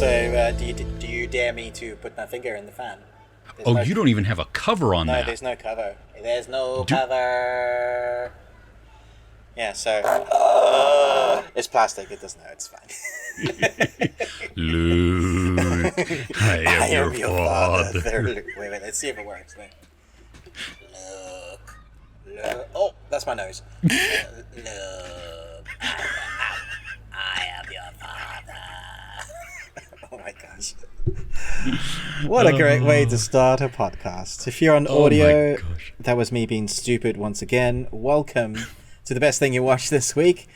do you dare me to put my finger in the fan? You don't even have a cover on that. No, there's no cover. There's no cover. Yeah, so it's plastic. It doesn't know. It's fine. Luke, I am your father. Wait, let's see if it works. Wait. Look. Oh, that's my nose. Look. I am your father. Oh my gosh. What a great way to start a podcast. If you're on audio, that was me being stupid once again. Welcome to the best thing you watched this week.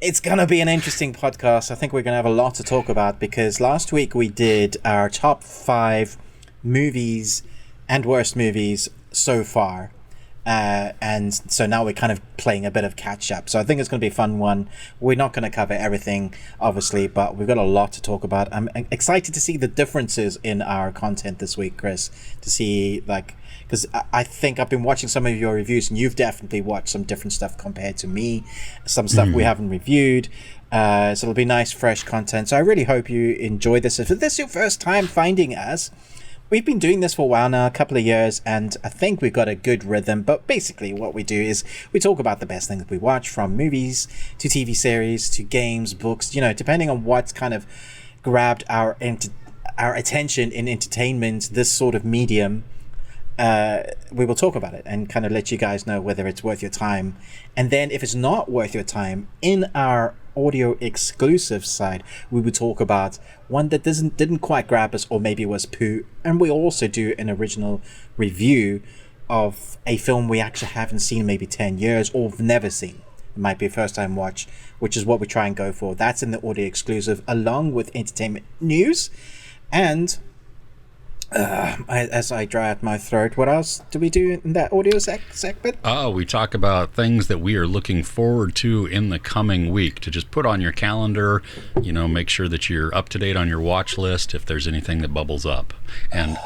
It's going to be an interesting podcast. I think we're going to have a lot to talk about because last week we did our top 5 movies and worst movies so far. And so now we're kind of playing a bit of catch up. So I think it's going to be a fun one. We're not going to cover everything, obviously, but we've got a lot to talk about. I'm excited to see the differences in our content this week, Chris, to see, like, because I think I've been watching some of your reviews and you've definitely watched some different stuff compared to me, some stuff we haven't reviewed. So it'll be nice, fresh content. So I really hope you enjoy this. If this is your first time finding us, we've been doing this for a while now, a couple of years, and I think we've got a good rhythm. But basically what we do is we talk about the best things that we watch, from movies to TV series to games, books, you know, depending on what's kind of grabbed our attention in entertainment, this sort of medium. We will talk about it and kind of let you guys know whether it's worth your time. And then if it's not worth your time, in our audio exclusive side, we would talk about one that didn't quite grab us, or maybe was poo. And we also do an original review of a film we actually haven't seen maybe 10 years or never seen. It might be a first time watch, which is what we try and go for. That's in the audio exclusive, along with entertainment news. And as I dry out my throat, what else do we do in that audio segment? We talk about things that we are looking forward to in the coming week to just put on your calendar, you know, make sure that you're up to date on your watch list if there's anything that bubbles up. And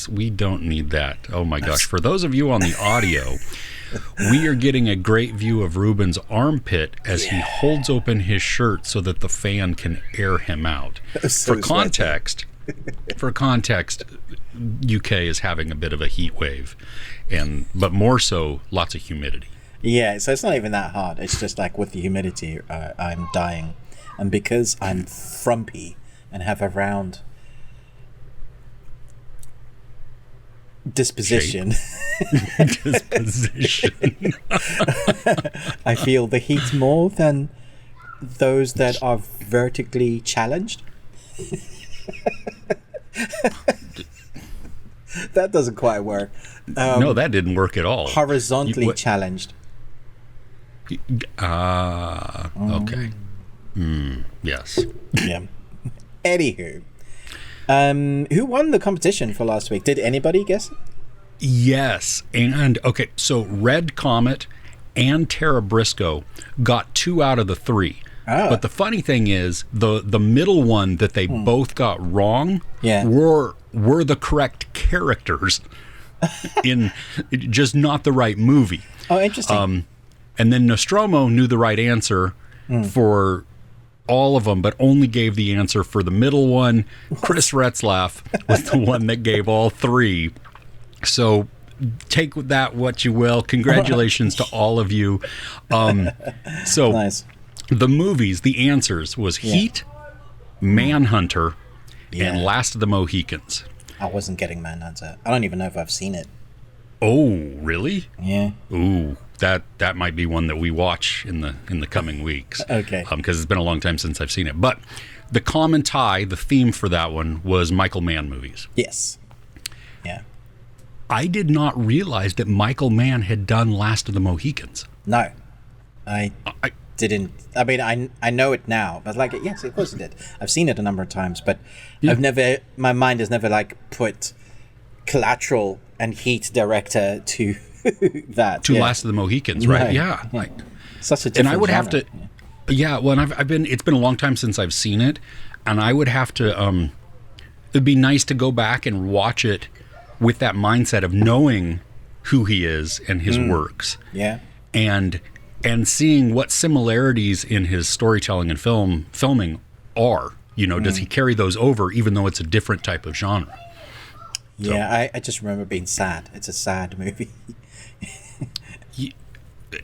we don't need that. Oh my gosh. For those of you on the audio, we are getting a great view of Ruben's armpit as he holds open his shirt so that the fan can air him out. So For context, UK is having a bit of a heat wave, but more so, lots of humidity. Yeah, so it's not even that hard. It's just like with the humidity, I'm dying. And because I'm frumpy and have a round disposition, I feel the heat more than those that are vertically challenged. That doesn't quite work. No, that didn't work at all. Horizontally challenged. Okay. Yes. Yeah. Anywho, who won the competition for last week? Did anybody guess? Yes. And okay, so Red Comet and Tara Briscoe got 2 out of the 3. Oh. But the funny thing is, the middle one that they both got wrong were the correct characters in just not the right movie. Oh, interesting. And then Nostromo knew the right answer for all of them, but only gave the answer for the middle one. Chris Retzlaff was the one that gave all 3. So take that what you will. Congratulations to all of you. So nice. The movies, the answers was Heat, Manhunter, and Last of the Mohicans. I wasn't getting Manhunter. I don't even know if I've seen it. Oh, really? Yeah. Ooh, that might be one that we watch in the coming weeks. Okay. Because it's been a long time since I've seen it. But the common tie, the theme for that one was Michael Mann movies. Yes. Yeah. I did not realize that Michael Mann had done Last of the Mohicans. No. I didn't. I mean, I know it now, but like, yes, of course it did. I've seen it a number of times, but my mind has never like put Collateral and Heat director to that. To Last of the Mohicans, right? Right. Yeah. Like, such a different and I would genre. have to, well, and it's been a long time since I've seen it, and I would have to, it'd be nice to go back and watch it with that mindset of knowing who he is and his works. Yeah. And seeing what similarities in his storytelling and filming are. Does he carry those over even though it's a different type of genre? Yeah, I just remember being sad. It's a sad movie.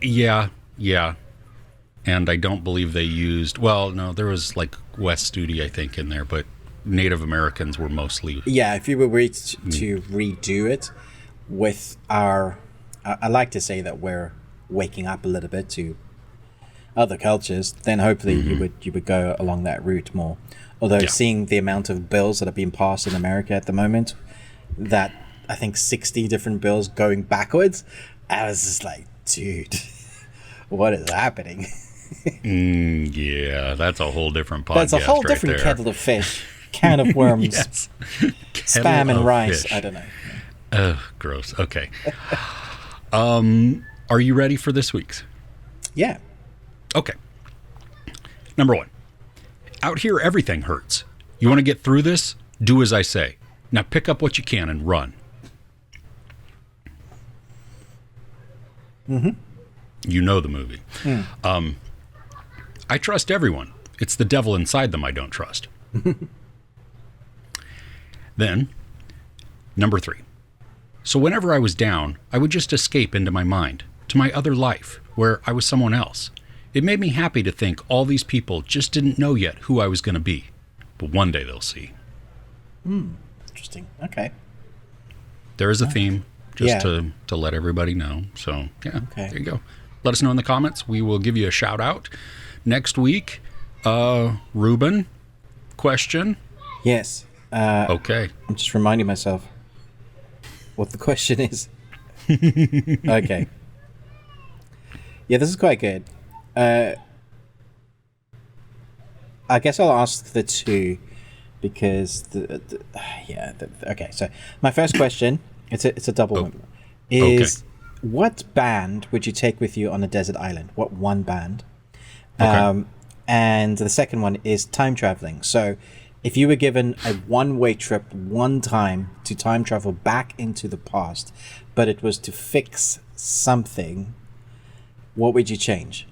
Yeah. And I don't believe they used... Well, no, there was like West Studi, I think, in there, but Native Americans were mostly... Yeah, if you were to redo it with our... I like to say that we're waking up a little bit to other cultures, then hopefully you would go along that route more. Although seeing the amount of bills that are being passed in America at the moment, that I think 60 different bills going backwards, I was just like, dude, what is happening? Yeah, that's a whole different podcast. That's a whole different kettle of fish, can of worms, spam and rice. Fish. I don't know. Ugh, gross. Okay. Are you ready for this week's? Yeah. Okay. Number 1. Out here, everything hurts. You want to get through this? Do as I say. Now pick up what you can and run. You know the movie. I trust everyone. It's the devil inside them I don't trust. Then, number 3. So whenever I was down, I would just escape into my mind, to my other life, where I was someone else. It made me happy to think all these people just didn't know yet who I was going to be. But one day they'll see. Interesting. Okay. There is a theme, just to let everybody know. So, there you go. Let us know in the comments. We will give you a shout out. Next week, Ruben, question? Yes. Okay. I'm just reminding myself what the question is. Okay. Yeah, this is quite good. I guess I'll ask the two because okay. So my first question, it's a double one, is what band would you take with you on a desert island? What one band? Okay. And the second one is time traveling. So if you were given a one-way trip one time to time travel back into the past, but it was to fix something, what would you change?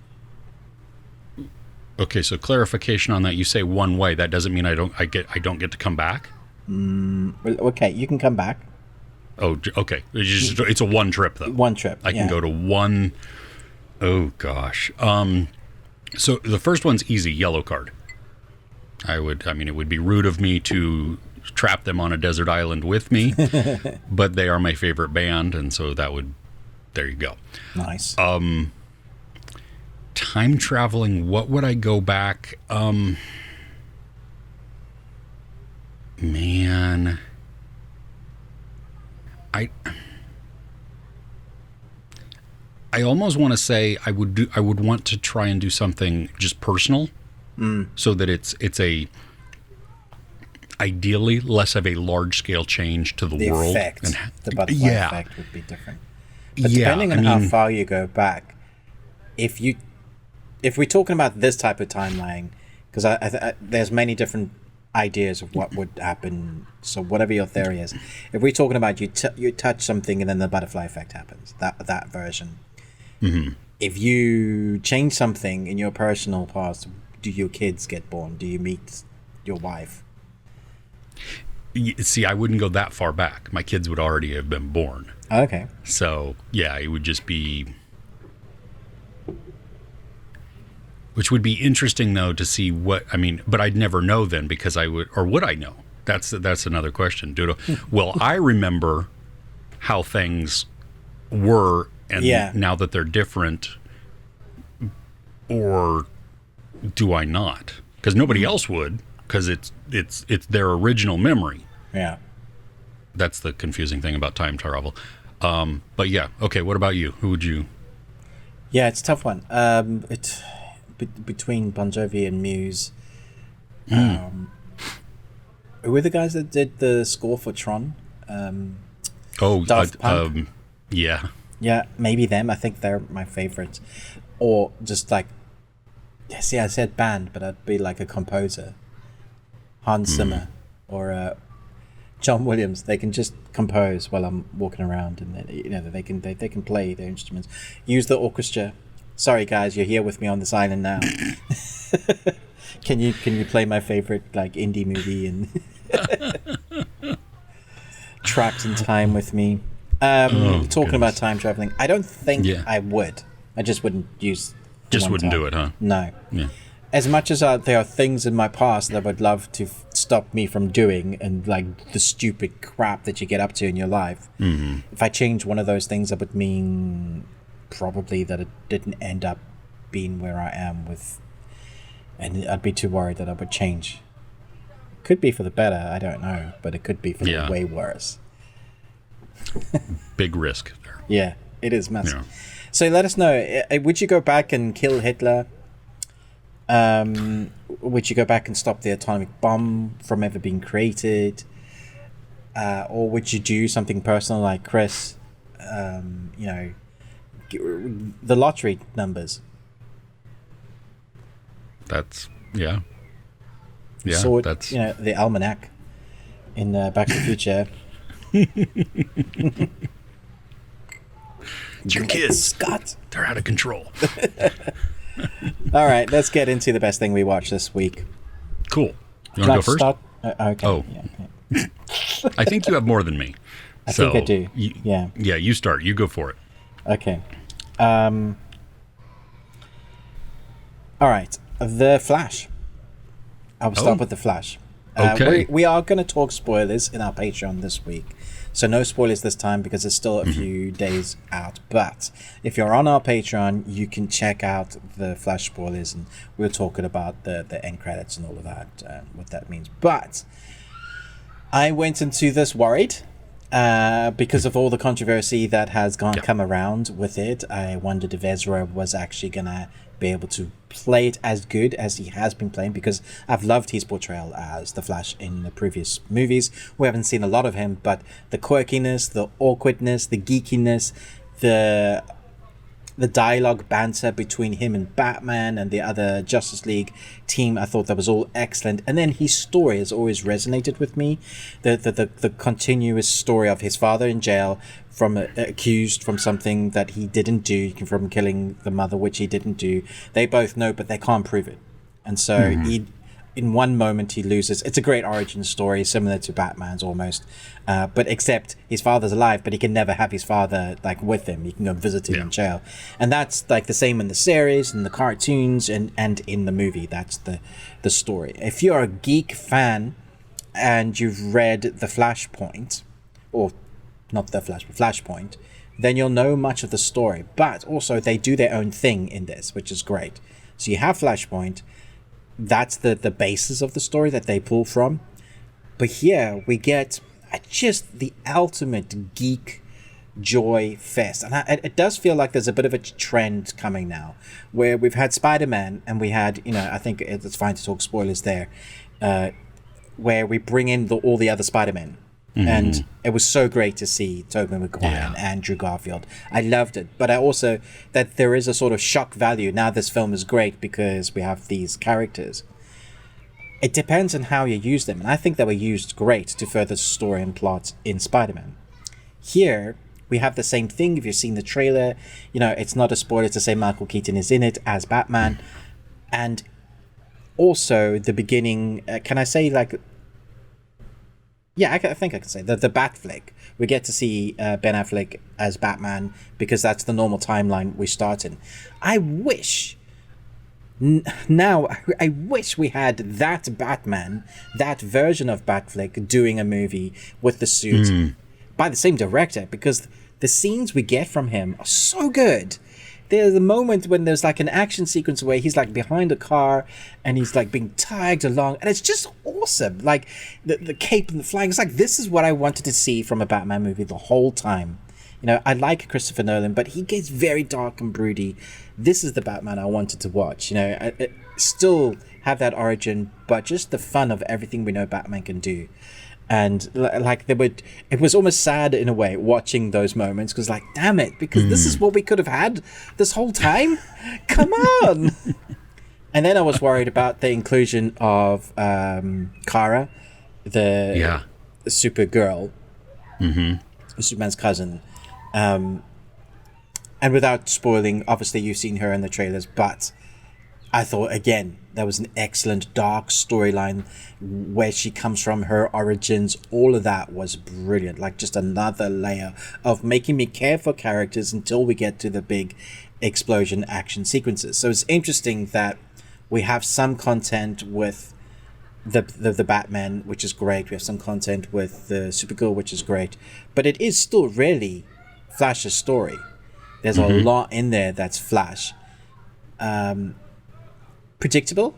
Okay, so clarification on that. You say one way. That doesn't mean I don't get to come back? Okay, you can come back. Oh, okay. It's a one trip, though. One trip. I can go to one. Oh, gosh. So the first one's easy, yellow card. It would be rude of me to trap them on a desert island with me, but they are my favorite band, and so there you go. Nice. Time traveling, what would I go back? Man, I almost want to say I would want to try and do something just personal, so that it's a ideally less of a large scale change to the world. Effect, the butterfly effect would be different. But depending on how far you go back, if we're talking about this type of timeline, because there's many different ideas of what would happen. So whatever your theory is, if we're talking about you touch something and then the butterfly effect happens, that version. Mm-hmm. If you change something in your personal past, do your kids get born? Do you meet your wife? See, I wouldn't go that far back. My kids would already have been born. Okay. So yeah, it would just be. Which would be interesting, though, to see but I'd never know then because would I know? That's another question. Will I remember how things were and now that they're different, or do I not? Because nobody else would, because it's their original memory. Yeah. That's the confusing thing about time travel. But yeah, okay, what about you? Who would you? Yeah, it's a tough one. Between Bon Jovi and Muse. Who were the guys that did the score for Tron? Daft Punk? Yeah. Yeah, maybe them. I think they're my favorites. Or just like, I said band, but I'd be like a composer. Hans Zimmer or John Williams. They can just compose while I'm walking around, and they can play their instruments. Use the orchestra. Sorry guys, you're here with me on this island now. Can you play my favorite like indie movie and Trapped in Time with me? Talking about time traveling, I don't think I would. I just wouldn't use. Just wouldn't do it, huh? No. Yeah. As much as there are things in my past that I would love to stop me from doing, and like the stupid crap that you get up to in your life, if I change one of those things, that would mean probably that it didn't end up being where I am with, and I'd be too worried that I would change. Could be for the better, I don't know, but it could be for the way worse. Big risk there. Yeah, it is massive. Yeah. So let us know, would you go back and kill Hitler? Would you go back and stop the atomic bomb from ever being created? Or would you do something personal like Chris? The lottery numbers. That's, yeah. Sword, that's... the almanac in Back to the Future. Your kids, Scott. They're out of control. All right, let's get into the best thing we watched this week. Cool. You want to go first? Okay. Oh. Yeah. I think you have more than me. I think I do. Yeah, you start. You go for it. Okay. All right. The Flash. I'll start with The Flash. Okay. We are going to talk spoilers in our Patreon this week. So no spoilers this time because it's still a few days out. But if you're on our Patreon, you can check out the Flash spoilers, and we're talking about the end credits and all of that, what that means. But I went into this worried because of all the controversy that has come around with it. I wondered if Ezra was actually going to be able to play it as good as he has been playing, because I've loved his portrayal as the Flash in the previous movies. We haven't seen a lot of him, but the quirkiness, the awkwardness, the geekiness, the dialogue banter between him and Batman and the other Justice League team, I thought that was all excellent. And then his story has always resonated with me. The continuous story of his father in jail, from accused from something that he didn't do, from killing the mother, which he didn't do. They both know, but they can't prove it. And so in one moment he loses. It's a great origin story, similar to Batman's almost, but except his father's alive, but he can never have his father like with him. He can go visit him in jail, and that's like the same in the series and the cartoons and in the movie. That's the story. If you're a geek fan and you've read the Flashpoint, or not the Flash, but Flashpoint, then you'll know much of the story. But also they do their own thing in this, which is great. So you have Flashpoint. That's the basis of the story that they pull from. But here we get just the ultimate geek joy fest. And it does feel like there's a bit of a trend coming now, where we've had Spider-Man and we had, I think it's fine to talk spoilers there, where we bring in all the other Spider-Men. And it was so great to see Tobey Maguire and Andrew Garfield. I loved it. But I also, that there is a sort of shock value. Now this film is great because we have these characters. It depends on how you use them. And I think they were used great to further story and plot in Spider-Man. Here, we have the same thing. If you've seen the trailer, it's not a spoiler to say Michael Keaton is in it as Batman. And also the beginning, can I say like... Yeah, I think I can say the Bat flick. We get to see Ben Affleck as Batman because that's the normal timeline we start in. I wish we had that Batman, that version of Batfleck doing a movie with the suit by the same director, because the scenes we get from him are so good. There's a moment when there's like an action sequence where he's like behind a car and he's like being tagged along, and it's just awesome. Like the cape and the flying. It's like, this is what I wanted to see from a Batman movie the whole time. I like Christopher Nolan, but he gets very dark and broody. This is the Batman I wanted to watch. I still have that origin, but just the fun of everything we know Batman can do. And like it was almost sad in a way watching those moments, because like, damn it, because this is what we could have had this whole time. Come on. And then I was worried about the inclusion of Kara, the Supergirl, Superman's cousin. And without spoiling, obviously you've seen her in the trailers, but I thought, again, that was an excellent dark storyline, where she comes from, her origins, all of that was brilliant. Like, just another layer of making me care for characters until we get to the big explosion action sequences. So it's interesting that we have some content with the Batman, which is great. We have some content with the Supergirl, which is great. But it is still really Flash's story. There's a lot in there that's Flash. Predictable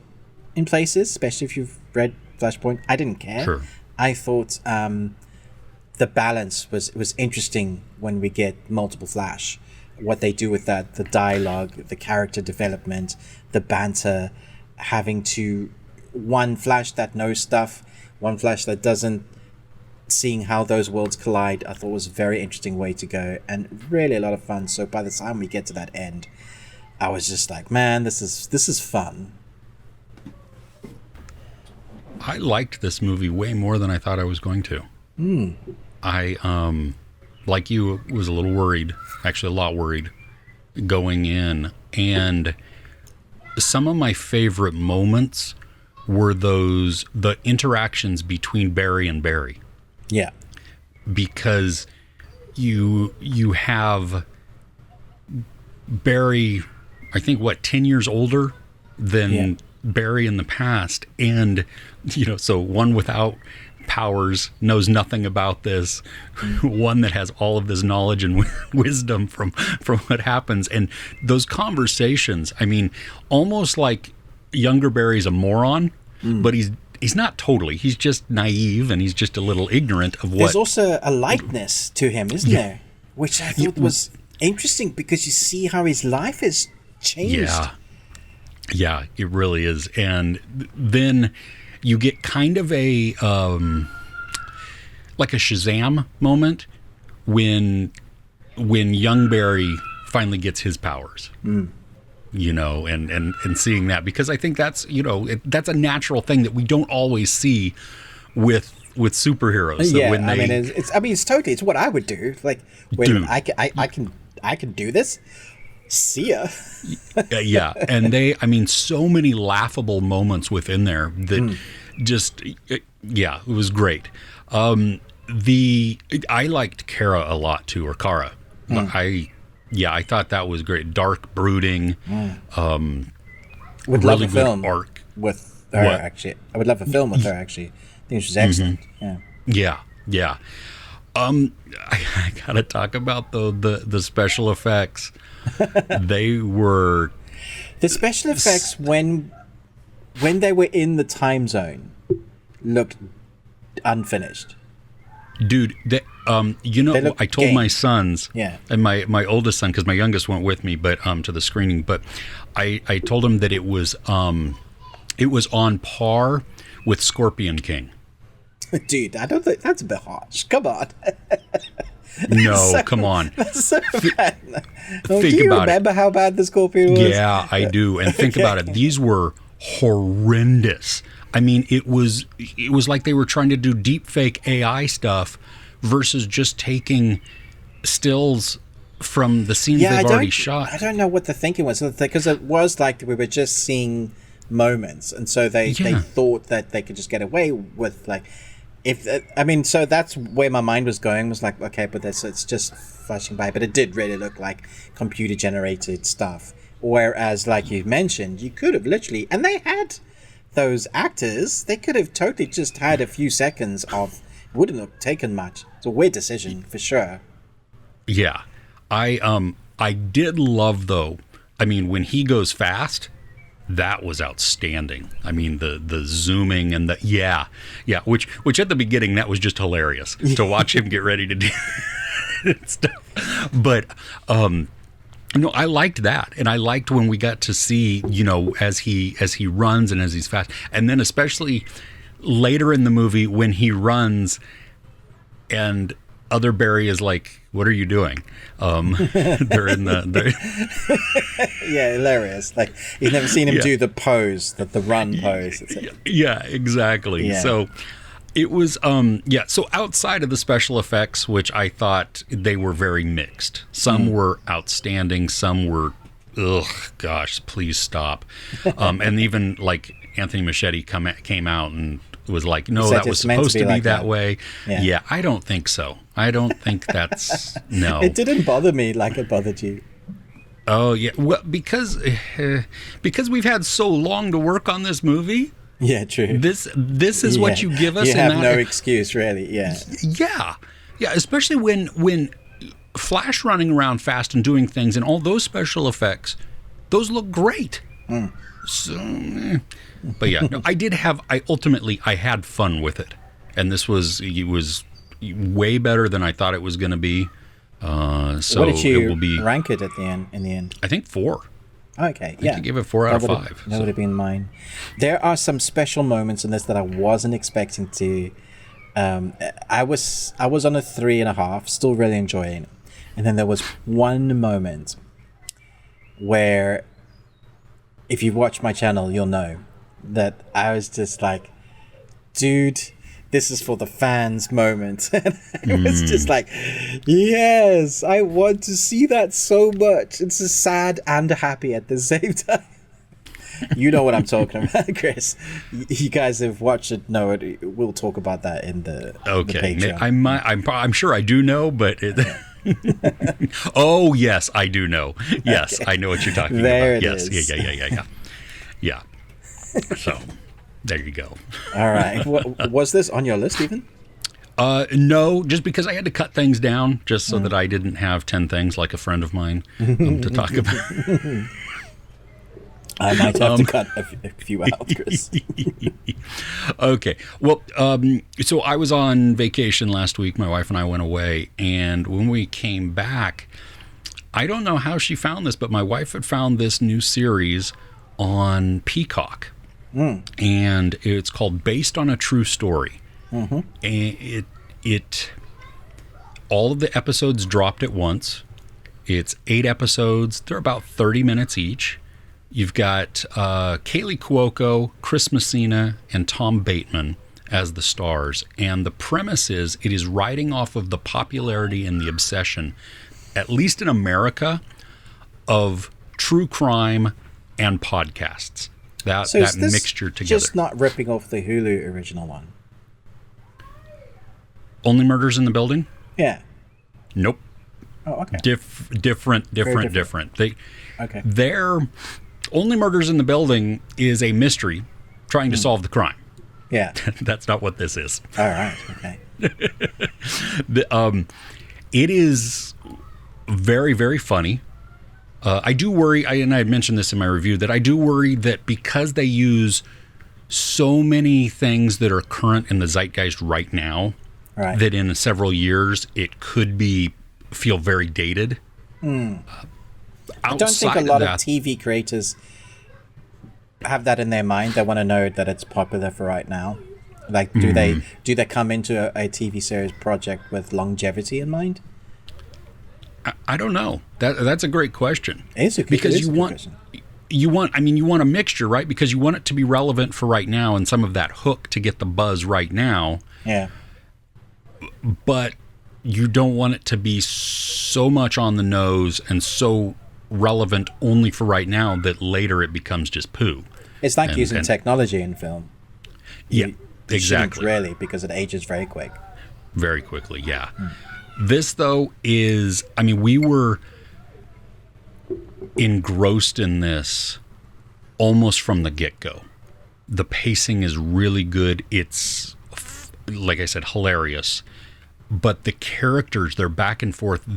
in places, especially if you've read Flashpoint. I didn't care. Sure. I thought the balance was interesting when we get multiple Flash. What they do with that, the dialogue, the character development, the banter, having to one Flash that knows stuff, one Flash that doesn't, seeing how those worlds collide, I thought was a very interesting way to go, and really a lot of fun. So by the time we get to that end, I was just like, man, this is fun. I liked this movie way more than I thought I was going to. I, like you, was a little worried, actually a lot worried, going in. And some of my favorite moments were the interactions between Barry and Barry. Yeah. Because you have Barry, I think, 10 years older than Barry in the past. And, so one without powers, knows nothing about this, one that has all of this knowledge and wisdom from what happens. And those conversations, I mean, almost like younger Barry's a moron, but he's not totally. He's just naive, and he's just a little ignorant of what... There's also a lightness to him, isn't there? Which I thought was interesting, because you see how his life has changed. Yeah, it really is. And then you get kind of a like a Shazam moment when young Barry finally gets his powers. And seeing that, because I think that's that's a natural thing that we don't always see with superheroes. Yeah, when it's totally, it's what I would do. Like, wait a minute, I can do this. See ya. Yeah, and so many laughable moments within there that just, it was great. I liked Kara a lot too, or Kara. I thought that was great. Dark, brooding. Would love a film arc with her. Actually, I would love a film with her. Actually, I think she's excellent. Yeah. I gotta talk about the special effects. They were the special effects when they were in the time zone looked unfinished. Dude, I told my sons, and my oldest son, because my youngest went with me, but to the screening. But I told him that it was on par with Scorpion King. Dude, I don't think that's a bit harsh. Come on. No, come on. That's so bad. Do you remember how bad the Scorpion was? Yeah, I do. And think about it. These were horrendous. I mean, it was like they were trying to do deep fake AI stuff versus just taking stills from the scenes they've already shot. I don't know what the thinking was, because it was like we were just seeing moments, and so they thought that they could just get away with, like, so that's where my mind was going, was like, okay, but it's just flashing by, but it did really look like computer generated stuff. Whereas, like you mentioned, you could have literally, and they had those actors, they could have totally just had a few seconds of, wouldn't have taken much. It's a weird decision for sure. Yeah. I did love, though, when he goes fast, that was outstanding. The zooming and which at the beginning, that was just hilarious to watch him get ready to do stuff. But I liked that, and I liked when we got to see, as he runs and as he's fast, and then especially later in the movie when he runs and other Barry is like, "What are you doing?" They're in yeah, hilarious. Like, you've never seen him do the pose, the run pose. Yeah, exactly. Yeah. So it was so outside of the special effects, which I thought they were very mixed. Some were outstanding, some were ugh, gosh, please stop. And even like Anthony Machete came out and was like, no, that was supposed to be like that way. Yeah, I don't think so. I don't think that's, no. It didn't bother me like it bothered you. Oh, yeah. Well, because we've had so long to work on this movie. Yeah, true. This is what you give us. You have no excuse, really. Yeah, especially when Flash running around fast and doing things and all those special effects, those look great. So, but yeah, no, I ultimately had fun with it, and it was way better than I thought it was going to be. So what did you it will be, rank it at the end? In the end, I think 4. Okay, I could give it 4 out of 5. That would have been mine. There are some special moments in this that I wasn't expecting to. I was on a 3.5, still really enjoying it, and then there was one moment where, if you watch my channel, you'll know that I was just like, dude, this is for the fans moment. And I was just like, yes, I want to see that so much. It's sad and happy at the same time. You know what I'm talking about, Chris. You guys have watched it, know it. We'll talk about that in the Patreon. I'm sure I do know, but oh yes, I do know. Yes, okay. I know what you're talking there about. It yes, is. Yeah. So there you go. All right. Was this on your list even? No, just because I had to cut things down just so that I didn't have 10 things like a friend of mine to talk about. I might have to cut a few out, Chris. Okay. Well, so I was on vacation last week. My wife and I went away. And when we came back, I don't know how she found this, but my wife had found this new series on Peacock. And it's called Based on a True Story. And it all of the episodes dropped at once. It's 8 episodes. They're about 30 minutes each. You've got Kaylee Cuoco, Chris Messina, and Tom Bateman as the stars. And the premise is it is riding off of the popularity and the obsession, at least in America, of true crime and podcasts. That mixture together. Just not ripping off the Hulu original one. Only Murders in the Building? Yeah. Nope. Oh, okay. Different. Okay. Their Only Murders in the Building is a mystery trying to solve the crime. Yeah. That's not what this is. All right. Okay. It is very, very funny. I do worry, and I had mentioned this in my review, that I do worry that because they use so many things that are current in the zeitgeist right now, that in several years it could feel very dated. I don't think a lot of TV creators have that in their mind. They want to know that it's popular for right now. Like, do they come into a TV series project with longevity in mind? I don't know. That's a great question. It's a good question. You want a mixture, right? Because you want it to be relevant for right now and some of that hook to get the buzz right now. Yeah. But you don't want it to be so much on the nose and so relevant only for right now that later it becomes just poo. It's like using technology in film. Exactly. Really, because it ages very quick. Very quickly, yeah. This, though, is... I mean, we were engrossed in this almost from the get-go. The pacing is really good. It's, like I said, hilarious. But the characters, they're back and forth.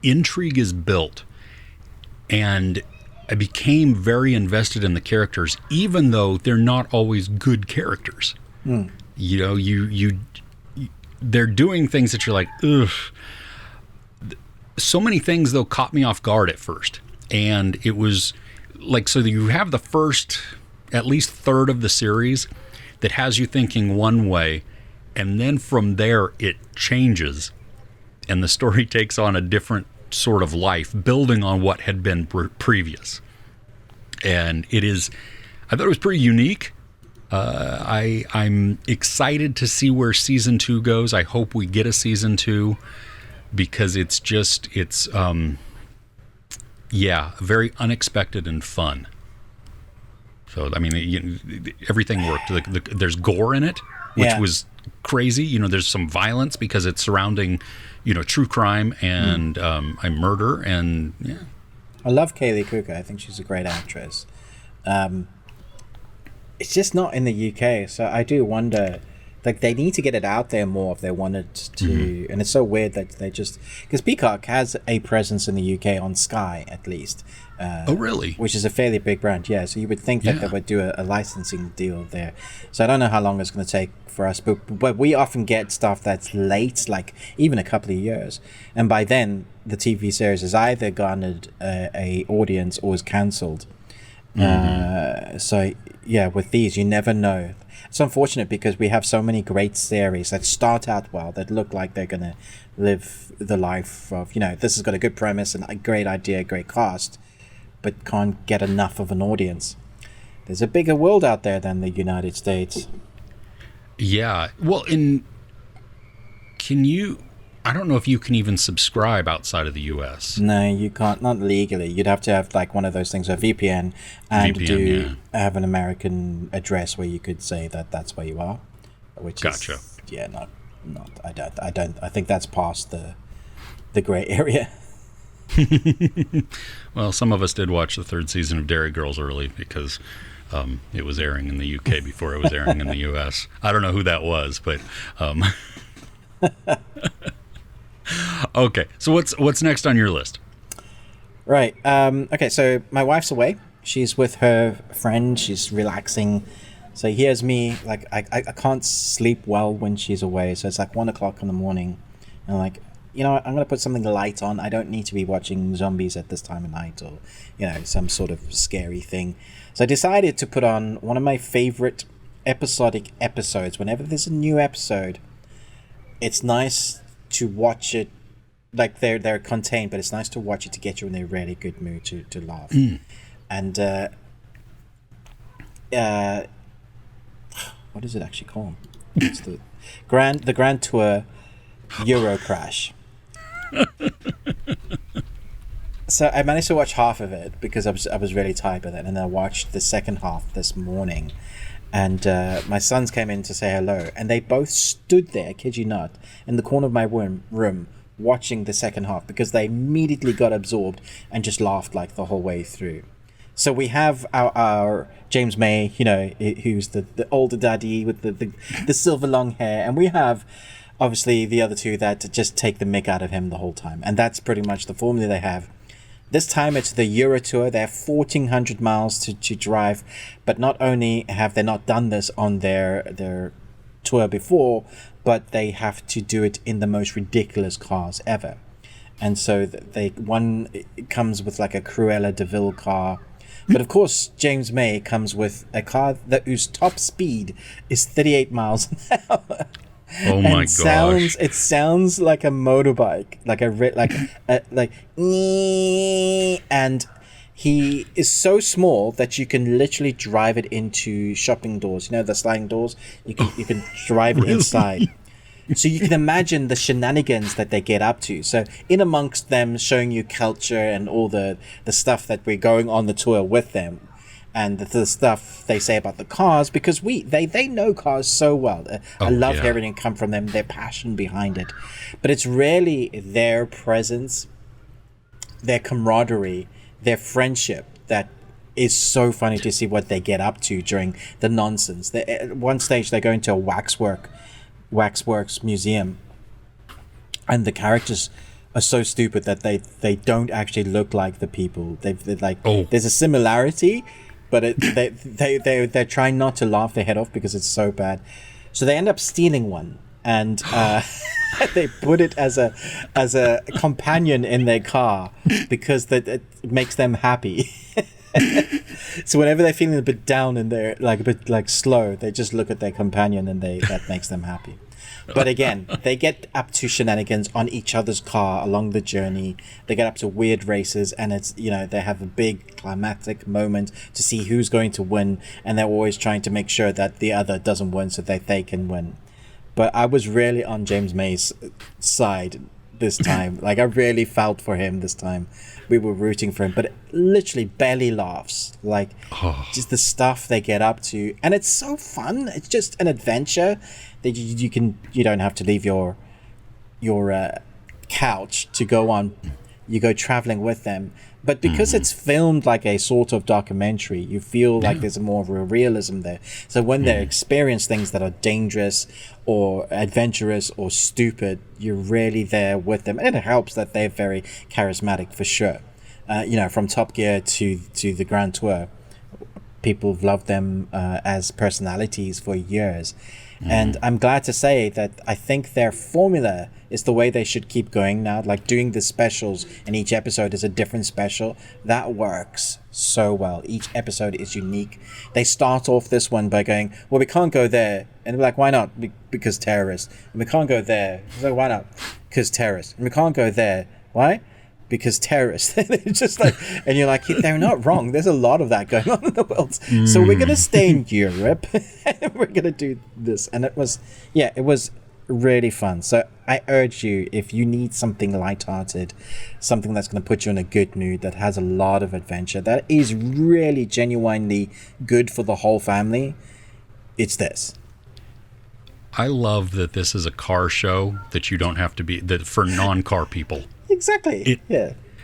Intrigue is built. And I became very invested in the characters, even though they're not always good characters. You know, they're doing things that you're like, ugh. So many things, though, caught me off guard at first. And it was like, so you have the first, at least third of the series that has you thinking one way. And then from there, it changes. And the story takes on a different sort of life, building on what had been previous. And I thought it was pretty unique. I'm excited to see where season 2 goes. I hope we get a season 2 because it's Yeah, very unexpected and fun. So, I mean, everything worked. There's gore in it, which was crazy. There's some violence because it's surrounding, true crime and a murder. And, yeah. I love Kaylee Cuoco. I think she's a great actress. It's just not in the UK. So I do wonder, like, they need to get it out there more if they wanted to. And it's so weird that they just... Because Peacock has a presence in the UK on Sky, at least. Oh, really? Which is a fairly big brand, yeah. So you would think that they would do a licensing deal there. So I don't know how long it's going to take for us, but we often get stuff that's late, like even a couple of years. And by then, the TV series has either garnered a audience or is cancelled. So, yeah, with these, you never know. It's unfortunate because we have so many great series that start out well, that look like they're going to live the life of, this has got a good premise and a great idea, great cast, but can't get enough of an audience. There's a bigger world out there than the United States. Yeah. Well, I don't know if you can even subscribe outside of the US. No, you can't. Not legally. You'd have to have like one of those things, a VPN, and have an American address where you could say that that's where you are. Which gotcha. Is, not. I think that's past the gray area. Well, some of us did watch the third season of Dairy Girls early because it was airing in the UK before it was airing in the US. I don't know who that was, but okay. So what's next on your list? Right. Okay. So my wife's away. She's with her friend. She's relaxing. So here's me. Like I can't sleep well when she's away. So it's like 1 o'clock in the morning, and I'm like, I'm going to put something light on. I don't need to be watching zombies at this time of night or, some sort of scary thing. So I decided to put on one of my favorite episodic episodes. Whenever there's a new episode, it's nice to watch it. Like they're contained, but it's nice to watch it to get you in a really good mood to laugh. And what is it actually called? It's the Grand Tour Eurocrash. So I managed to watch half of it because I was really tired by then, and I watched the second half this morning. And my sons came in to say hello, and they both stood there, kid you not, in the corner of my room watching the second half because they immediately got absorbed and just laughed like the whole way through. So we have our James May, who's the older daddy with the silver long hair, and we have obviously the other two that just take the mick out of him the whole time. And that's pretty much the formula they have. This time it's the Euro Tour. They have 1,400 miles to drive. But not only have they not done this on their tour before, but they have to do it in the most ridiculous cars ever. And so one comes with like a Cruella de Vil car. But of course, James May comes with a car whose top speed is 38 miles an hour. Oh my gosh! It sounds like a motorbike, and he is so small that you can literally drive it into shopping doors. The sliding doors. You can drive it inside. So you can imagine the shenanigans that they get up to. So in amongst them showing you culture and all the stuff that we're going on the tour with them. And the stuff they say about the cars, because they know cars so well. I love hearing it come from them, their passion behind it. But it's really their presence, their camaraderie, their friendship that is so funny to see what they get up to during the nonsense. At one stage, they're going to a waxworks museum, and the characters are so stupid that they don't actually look like the people. There's a similarity, but they're trying not to laugh their head off because it's so bad. So they end up stealing one, and they put it as a companion in their car because it makes them happy. So whenever they're feeling a bit down and they're like a bit like slow, they just look at their companion and that makes them happy. But again, they get up to shenanigans on each other's car along the journey. They get up to weird races, and it's they have a big climactic moment to see who's going to win, and they're always trying to make sure that the other doesn't win so that they can win. But I was really on James May's side this time. Like, I really felt for him this time. We were rooting for him, but literally belly laughs. Like, just the stuff they get up to, and it's so fun. It's just an adventure that you don't have to leave your couch to go on. You go traveling with them, but because it's filmed like a sort of documentary, you feel like there's more of a realism there. So when they experience things that are dangerous or adventurous or stupid, you're really there with them, and it helps that they're very charismatic for sure. From Top Gear to the Grand Tour, people have loved them as personalities for years. And I'm glad to say that I think their formula is the way they should keep going now. Like, doing the specials, and each episode is a different special. That works so well. Each episode is unique. They start off this one by going, well, we can't go there. And they're like, why not? Because terrorists. And we can't go there. So why not? Because terrorists. And we can't go there. Why? Because terrorists. It's just like, and you're like, they're not wrong. There's a lot of that going on in the world. So we're going to stay in Europe and we're going to do this. And it was really fun. So I urge you, if you need something lighthearted, something that's going to put you in a good mood, that has a lot of adventure, that is really genuinely good for the whole family, it's this. I love that this is a car show that you don't have to be, that for non-car people. Exactly.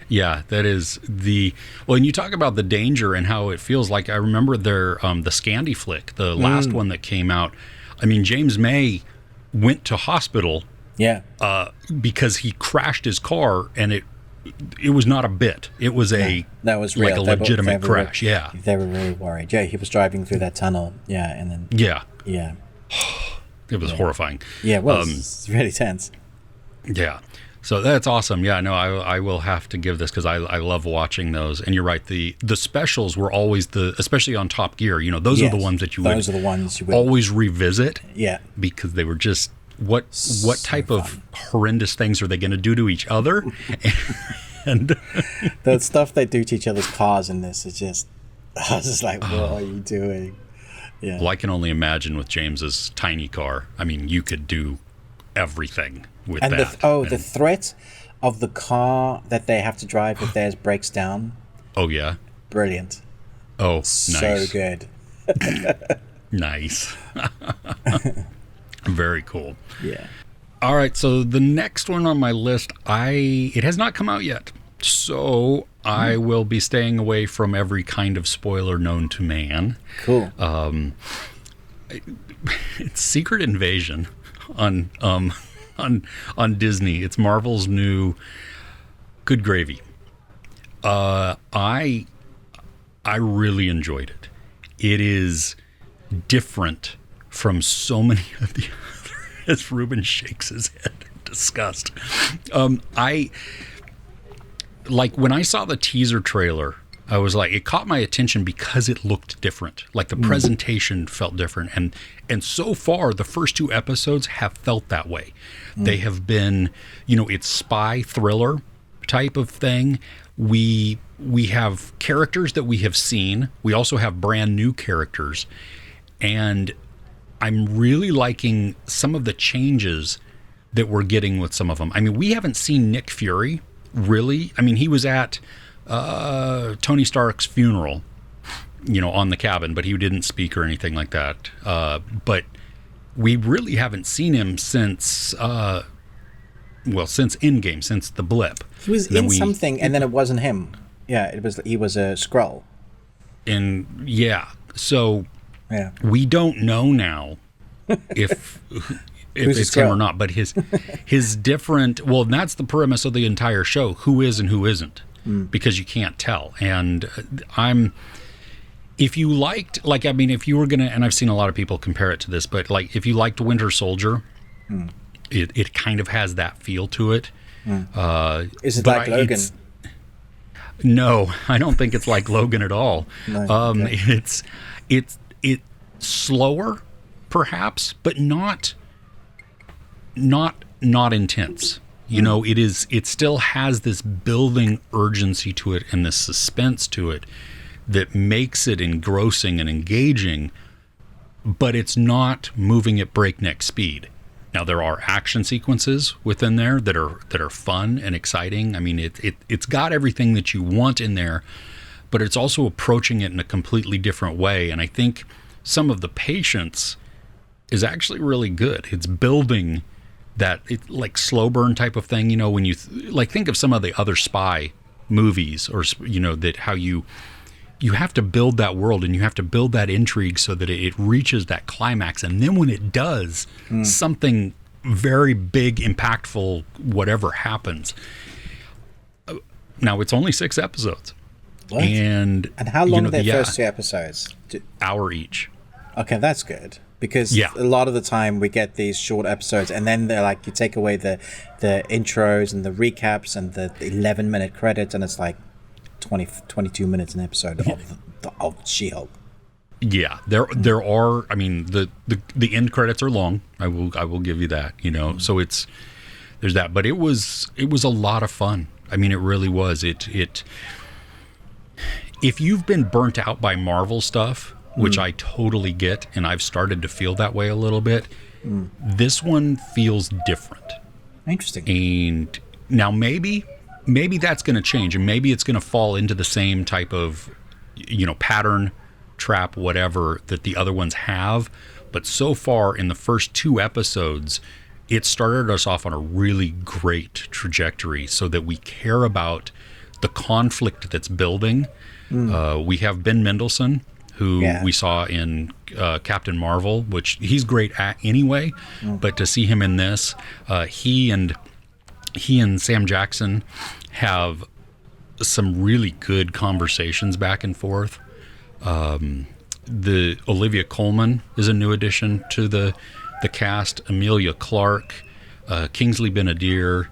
Yeah, that is and you talk about the danger and how it feels like. I remember the Scandi flick, the last one that came out. I mean, James May went to hospital because he crashed his car, and it was not a bit. It was that was real. Like a legitimate crash. They were really worried. Yeah, he was driving through that tunnel. Yeah, and then it was horrifying. Yeah, it was. It's really tense. Yeah. So that's awesome. Yeah, no, I will have to give this, because I love watching those. And you're right, the specials were always especially on Top Gear, those are the ones that you would always revisit. Yeah. Because they were just, what type of horrendous things are they going to do to each other? And the stuff they do to each other's cars in this is just, I was just like, what are you doing? Yeah. Well, I can only imagine with James's tiny car. I mean, you could do everything with that. The threat of the car that they have to drive if theirs breaks down. Oh, yeah. Brilliant. Oh, so nice. Good. Nice. Very cool. Yeah. All right, so the next one on my list, it has not come out yet. So I will be staying away from every kind of spoiler known to man. Cool. It's Secret Invasion on Disney. It's Marvel's new Good Gravy. I really enjoyed it. It is different from so many of the other, as Ruben shakes his head in disgust. I like, when I saw the teaser trailer, I was like, it caught my attention because it looked different. Like, the presentation felt different. And so far, the first 2 episodes have felt that way. They have been, it's spy thriller type of thing. We have characters that we have seen. We also have brand new characters. And I'm really liking some of the changes that we're getting with some of them. I mean, we haven't seen Nick Fury, really. I mean, he was at Tony Stark's funeral, on the cabin, but he didn't speak or anything like that. But we really haven't seen him since, since Endgame, since the blip. He was in something, and then it wasn't him. Yeah, he was a Skrull. And so we don't know now if it's him or not. But his different. Well, that's the premise of the entire show: who is and who isn't. Because you can't tell. And if you liked, if you were gonna, and I've seen a lot of people compare it to this, but like, if you liked Winter Soldier, it kind of has that feel to it. Is it like Logan? No, I don't think it's like Logan at all. No, okay. It's slower, perhaps, but not intense. It still has this building urgency to it and this suspense to it that makes it engrossing and engaging, but it's not moving at breakneck speed. Now there are action sequences within there that are fun and exciting. I mean, it's got everything that you want in there, but it's also approaching it in a completely different way. And I think some of the patience is actually really good. It's building that like slow burn type of thing. You know, when you like think of some of the other spy movies, or you know, that how you have to build that world and you have to build that intrigue so that it reaches that climax, and then when it does, something very big, impactful, whatever happens. Now it's only 6 episodes. What? And how long are the first 2 episodes? Hour each. Okay, that's good. Because a lot of the time we get these short episodes, and then they're like, you take away the intros and the recaps and the 11-minute credits, and it's like 22 minutes an episode of She-Hulk. Yeah, there are. I mean, the end credits are long. I will give you that. You know, so there's that. But it was a lot of fun. I mean, it really was. It if you've been burnt out by Marvel stuff, which I totally get, and I've started to feel that way a little bit, this one feels different. Interesting. And now maybe that's going to change, and maybe it's going to fall into the same type of, you know, pattern, trap, whatever that the other ones have. But so far in the first 2 episodes, it started us off on a really great trajectory so that we care about the conflict that's building. We have Ben Mendelsohn, who we saw in Captain Marvel, which he's great at anyway, but to see him in this, he and Sam Jackson have some really good conversations back and forth. The Olivia Colman is a new addition to the cast. Emilia Clarke, Kingsley Ben-Adir,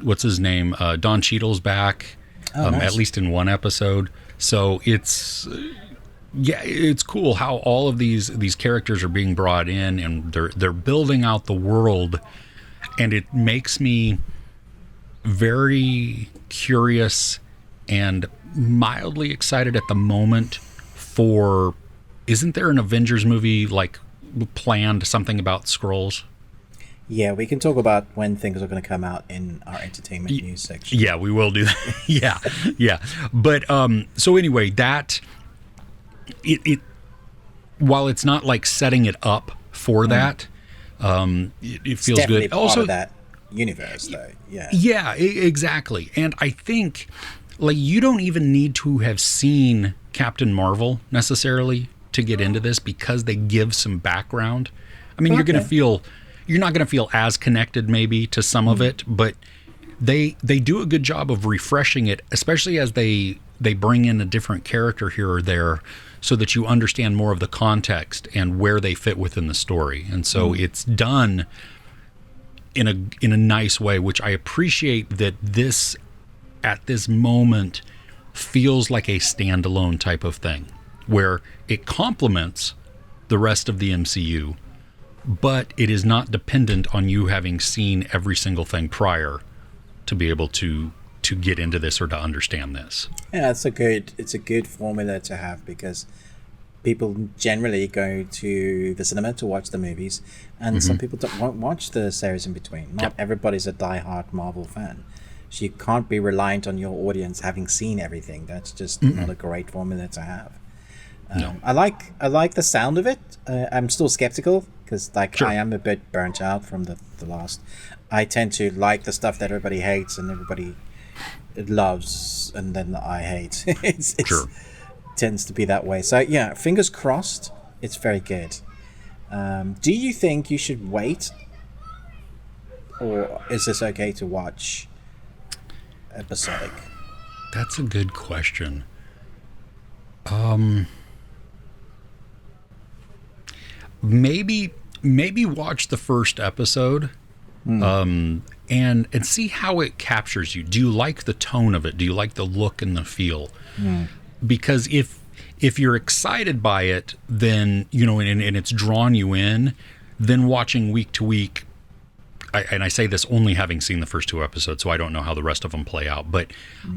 what's his name? Don Cheadle's back, nice. At least in one episode. So it's cool how all of these characters are being brought in, and they're building out the world, and it makes me very curious and mildly excited at the moment for, isn't there an Avengers movie like planned, something about Skrulls? Yeah, we can talk about when things are going to come out in our entertainment news section. Yeah, we will do that. yeah. But so anyway, that it while it's not like setting it up for that, it feels definitely good. Part Also, of that universe, though. Yeah, exactly. And I think like you don't even need to have seen Captain Marvel necessarily to get into this, because they give some background. I mean, you're not going to feel as connected maybe to some of it, but they do a good job of refreshing it, especially as they bring in a different character here or there, so that you understand more of the context and where they fit within the story. And so it's done in a nice way, which I appreciate, that this at this moment feels like a standalone type of thing where it complements the rest of the MCU, but it is not dependent on you having seen every single thing prior to be able to get into this or to understand this. Yeah, it's a good formula to have, because people generally go to the cinema to watch the movies, and some people won't watch the series in between. Not everybody's a diehard Marvel fan. So you can't be reliant on your audience having seen everything. That's just not a great formula to have. No. I like the sound of it. I'm still skeptical, because I am a bit burnt out from the last. I tend to like the stuff that everybody hates and everybody loves, and then I hate. It's tends to be that way. So yeah, fingers crossed. It's very good. Do you think you should wait, or is this okay to watch episodic? That's a good question. Maybe watch the first episode, and see how it captures you. Do you like the tone of it? Do you like the look and the feel? Because if you're excited by it, then and it's drawn you in, then watching week to week. And I say this only having seen the first 2 episodes, so I don't know how the rest of them play out. But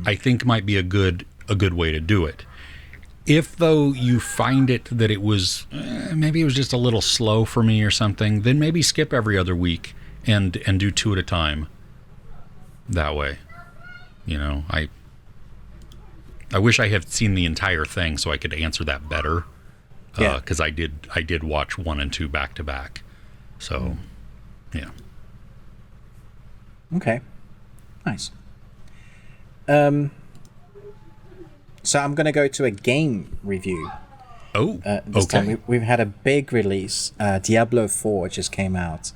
I think might be a good way to do it. If, though, you find it that it was, maybe it was just a little slow for me or something, then maybe skip every other week and do 2 at a time. That way. You know, I wish I had seen the entire thing so I could answer that better. Yeah. Because I did watch 1 and 2 back to back. So, yeah. Okay. Nice. So I'm going to go to a game review. Oh, this okay. time we've had a big release. Diablo 4 just came out.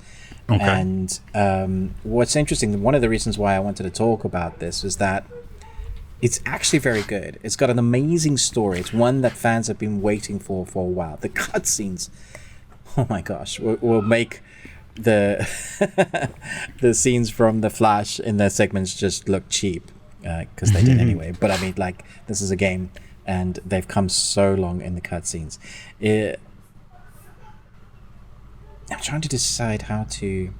Okay. And what's interesting, one of the reasons why I wanted to talk about this is that it's actually very good. It's got an amazing story. It's one that fans have been waiting for a while. The cutscenes, oh my gosh, will make the the scenes from The Flash in their segments just look cheap. Because they did anyway. But I mean, like, this is a game, and they've come so long in the cutscenes. I'm trying to decide how to...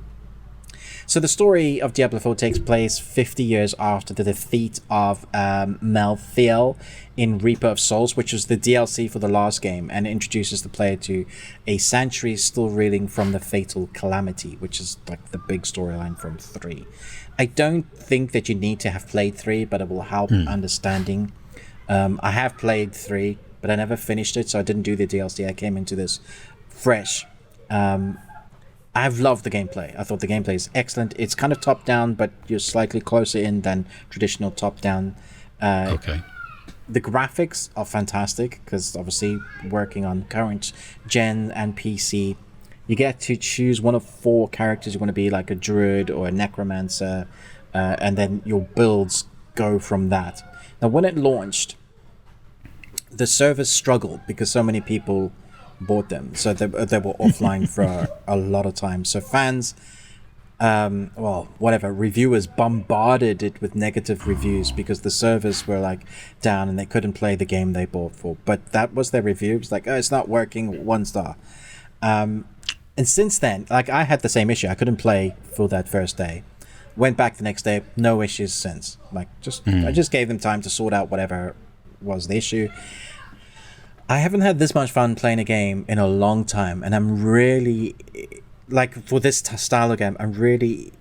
So the story of Diablo 4 takes place 50 years after the defeat of Malthael in Reaper of Souls, which was the DLC for the last game, and it introduces the player to a sanctuary still reeling from the fatal calamity, which is like the big storyline from 3. I don't think that you need to have played 3, but it will help understanding. I have played 3, but I never finished it, so I didn't do the DLC. I came into this fresh. I've loved the gameplay. I thought the gameplay is excellent. It's kind of top-down, but you're slightly closer in than traditional top-down. Okay. The graphics are fantastic, because obviously working on current gen and PC, you get to choose one of 4 characters. You want to be like a druid or a necromancer, and then your builds go from that. Now, when it launched, the servers struggled because so many people bought them. So they were offline for a lot of time. So fans, reviewers bombarded it with negative reviews because the servers were like down and they couldn't play the game they bought for. But that was their review. It was like, oh, it's not working, 1 star. And since then, like, I had the same issue. I couldn't play for that first day. Went back the next day, no issues since. Like, I just gave them time to sort out whatever was the issue. I haven't had this much fun playing a game in a long time, and I'm really, like, for this style of game, I'm really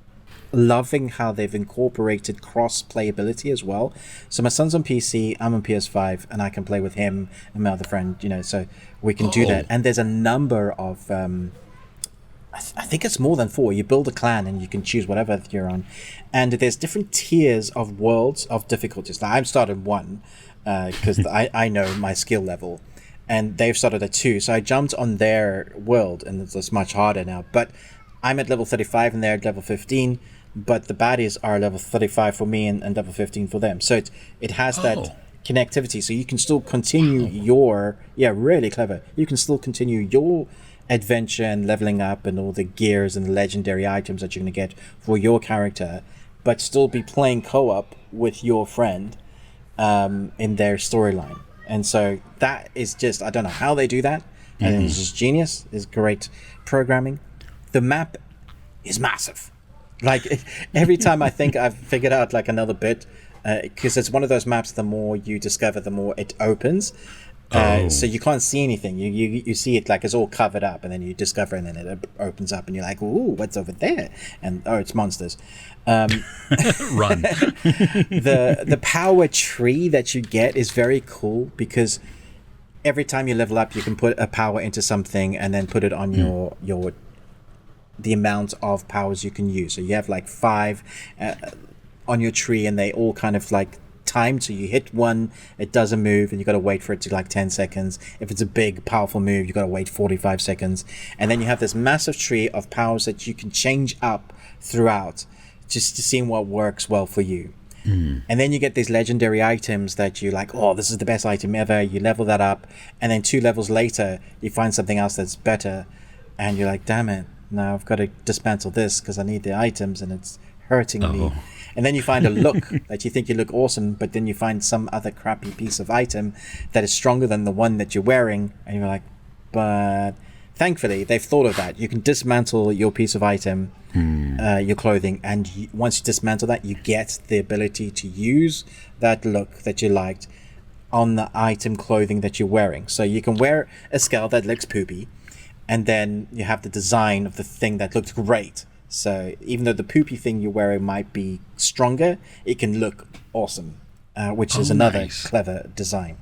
loving how they've incorporated cross-playability as well. So my son's on PC, I'm on PS5, and I can play with him and my other friend, you know, so we can do that. And there's a number of... I think it's more than 4. You build a clan and you can choose whatever you're on, and there's different tiers of worlds of difficulties. Now I'm started 1 because I know my skill level, and they've started at 2, so I jumped on their world, and it's much harder now. But I'm at level 35 and they're at level 15, but the baddies are level 35 for me and level 15 for them. So it has that connectivity, so you can still continue your really clever. You can still continue your adventure and leveling up and all the gears and the legendary items that you're going to get for your character, but still be playing co-op with your friend in their storyline. And so that is just, I don't know how they do that. I think it's just genius. It's great programming. The map is massive. Like, every time I think I've figured out like another bit, because it's one of those maps, the more you discover, the more it opens. So you can't see anything. You see it like it's all covered up, and then you discover, and then it opens up, and you're like, "Ooh, what's over there?" And it's monsters. Run. The power tree that you get is very cool, because every time you level up, you can put a power into something, and then put it on the amount of powers you can use. So you have like 5 on your tree, and they all kind of like time. So you hit one, it doesn't move, and you got to wait for it to like 10 seconds. If it's a big powerful move, you got to wait 45 seconds. And then you have this massive tree of powers that you can change up throughout, just to see what works well for you. And then you get these legendary items that you like, oh, this is the best item ever. You level that up, and then 2 levels later you find something else that's better, and you're like, damn it, now I've got to dismantle this because I need the items and it's hurting me. And then you find a look that you think you look awesome, but then you find some other crappy piece of item that is stronger than the one that you're wearing, and you're like, but thankfully they've thought of that. You can dismantle your piece of item, your clothing, and once you dismantle that, you get the ability to use that look that you liked on the item clothing that you're wearing. So you can wear a skull that looks poopy, and then you have the design of the thing that looks great. So even though the poopy thing you're wearing might be stronger, it can look awesome, which is another clever design.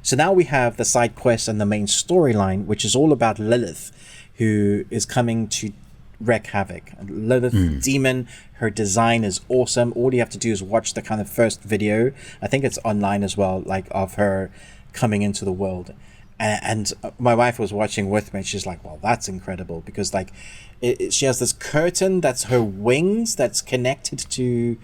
So now we have the side quest and the main storyline, which is all about Lilith, who is coming to wreak havoc. Lilith demon, her design is awesome. All you have to do is watch the kind of first video. I think it's online as well, like of her coming into the world. And my wife was watching with me, and she's like, well, that's incredible, because like she has this curtain that's her wings that's connected to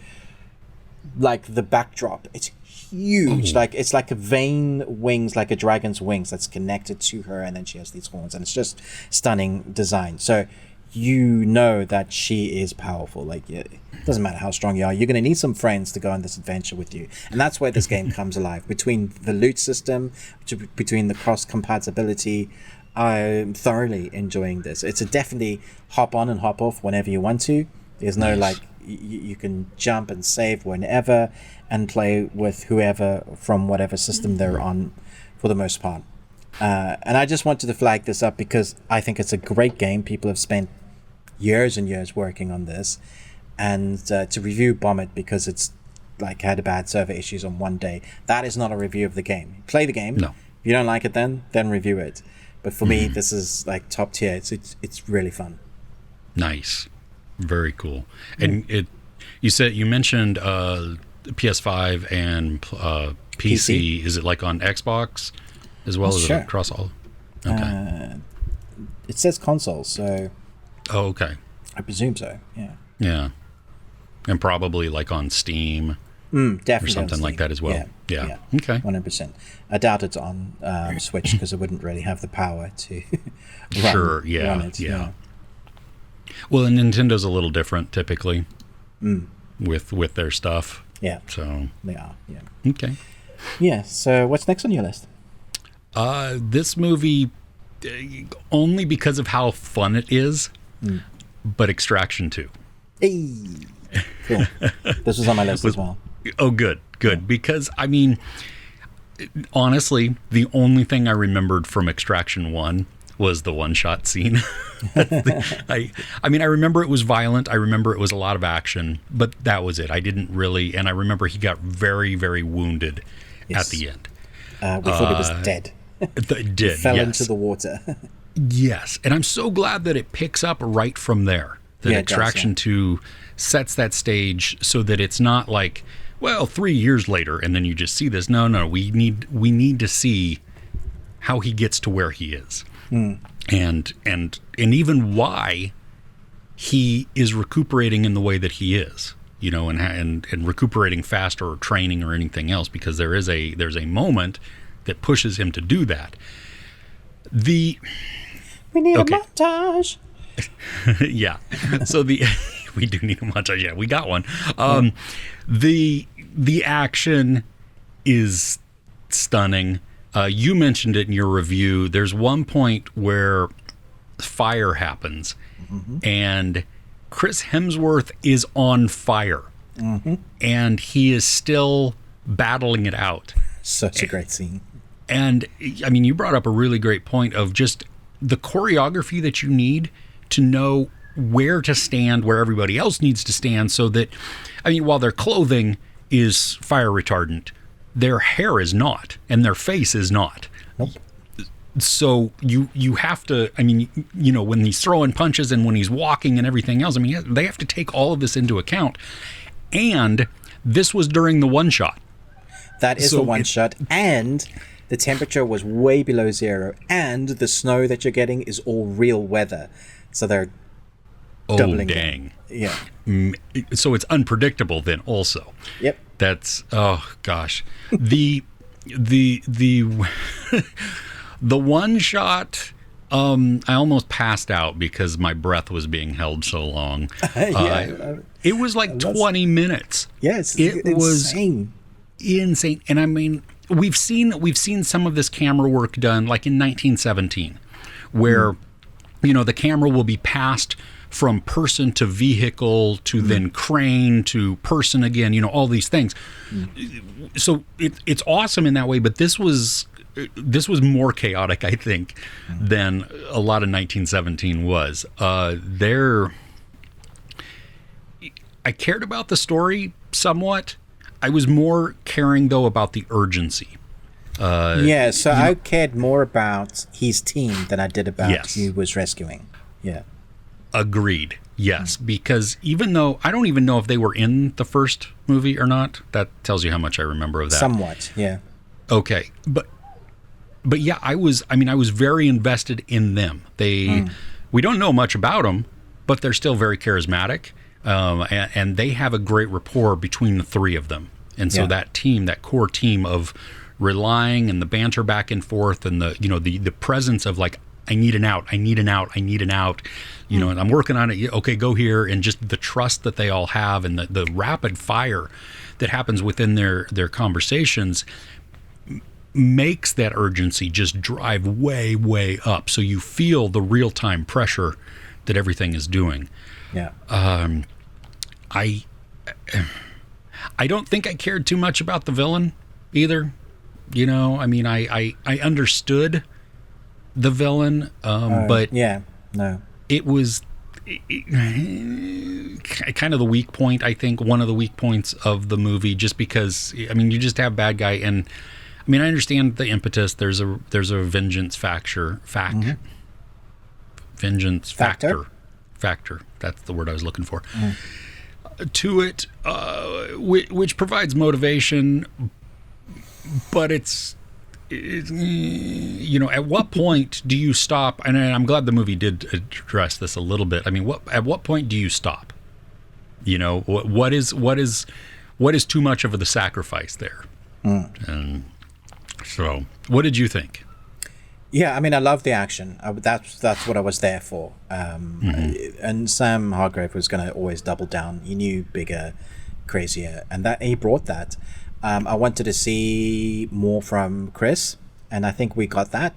like the backdrop. It's huge. Like it's like a vein wings, like a dragon's wings that's connected to her, and then she has these horns, and it's just stunning design. So you know that she is powerful. Like, it doesn't matter how strong you are, you're going to need some friends to go on this adventure with you, and that's where this game comes alive. Between the loot system, between the cross compatibility, I'm thoroughly enjoying this. It's a definitely hop on and hop off whenever you want to. There's no like you can jump and save whenever and play with whoever from whatever system they're on, for the most part. And I just wanted to flag this up because I think it's a great game. People have spent years and years working on this, and to review bomb it because it's like had a bad server issues on one day, that is not a review of the game. Play the game. No. If you don't like it, then review it. But for me, this is like top tier. It's really fun. Nice, very cool. And you mentioned PS5 and PC. Is it like on Xbox as well as across all? Okay. It says consoles, so. Oh, okay. I presume so. Yeah. Yeah, and probably like on Steam. Definitely or something like that as well. Yeah. Okay. 100%. I doubt it's on Switch because it wouldn't really have the power to run it. Yeah. Well, and Nintendo's a little different typically with their stuff. Yeah. So they are. Yeah. Okay. Yeah. So what's next on your list? This movie, only because of how fun it is, but Extraction 2. Hey. Cool. This was on my list as well. Oh, good. Because, I mean, honestly, the only thing I remembered from Extraction 1 was the one-shot scene. I remember it was violent. I remember it was a lot of action, but that was it. I didn't really, and I remember he got very, very wounded at the end. We thought he was dead. It did, he fell into the water. Yes, and I'm so glad that it picks up right from there. That Extraction 2 sets that stage so that it's not like, well, 3 years later, and then you just see this. No, we need to see how he gets to where he is, and even why he is recuperating in the way that he is, you know, and recuperating faster or training or anything else, because there's a moment that pushes him to do that. We need a montage. Yeah. So we do need a montage. Yeah, we got one. The action is stunning. You mentioned it in your review. There's one point where fire happens, and Chris Hemsworth is on fire, and he is still battling it out. Such a great scene. And I mean, you brought up a really great point of just the choreography that you need to know where to stand, where everybody else needs to stand, so that, I mean, while their clothing is fire retardant, their hair is not, and their face is not. Nope. So you have to, I mean, you know, when he's throwing punches and when he's walking and everything else, I mean, they have to take all of this into account. And this was during the one shot. That is the one shot, and the temperature was way below zero, and the snow that you're getting is all real weather. So they're doubling. Oh, dang. Yeah. So it's unpredictable then also. Yep. That's, oh gosh. The one shot, I almost passed out because my breath was being held so long. It was like 20 minutes. Yes, it was insane. And I mean, we've seen some of this camera work done like in 1917, where you know, the camera will be passed from person to vehicle to then crane to person again, you know, all these things. So it's awesome in that way, but this was more chaotic, I think, than a lot of 1917 was. I cared about the story somewhat. I was more caring, though, about the urgency. I cared more about his team than I did about who he was rescuing. Yeah. Agreed. Yes, because even though I don't even know if they were in the first movie or not, that tells you how much I remember of that. Somewhat, yeah. Okay, but yeah, I was very invested in them. We don't know much about them, but they're still very charismatic. And they have a great rapport between the three of them. And so that team, that core team of relying and the banter back and forth and the presence of like, I need an out, you know, and I'm working on it. Okay, go here. And just the trust that they all have and the rapid fire that happens within their conversations makes that urgency just drive way, way up. So you feel the real-time pressure that everything is doing. Yeah. I don't think I cared too much about the villain either. You know, I mean, I understood the villain, but it was kind of the weak point, I think, one of the weak points of the movie, just because, I mean, you just have bad guy, and I mean, I understand the impetus. There's a vengeance factor. That's the word I was looking for. To it, which provides motivation, but it's you know, at what point do you stop? And I'm glad the movie did address this a little bit. I mean, at what point do you stop? You know, what is too much of the sacrifice there? And so, what did you think? Yeah, I mean, I love the action. That's what I was there for. And Sam Hargrave was going to always double down. He knew bigger, crazier, and that he brought that. I wanted to see more from Chris, and I think we got that.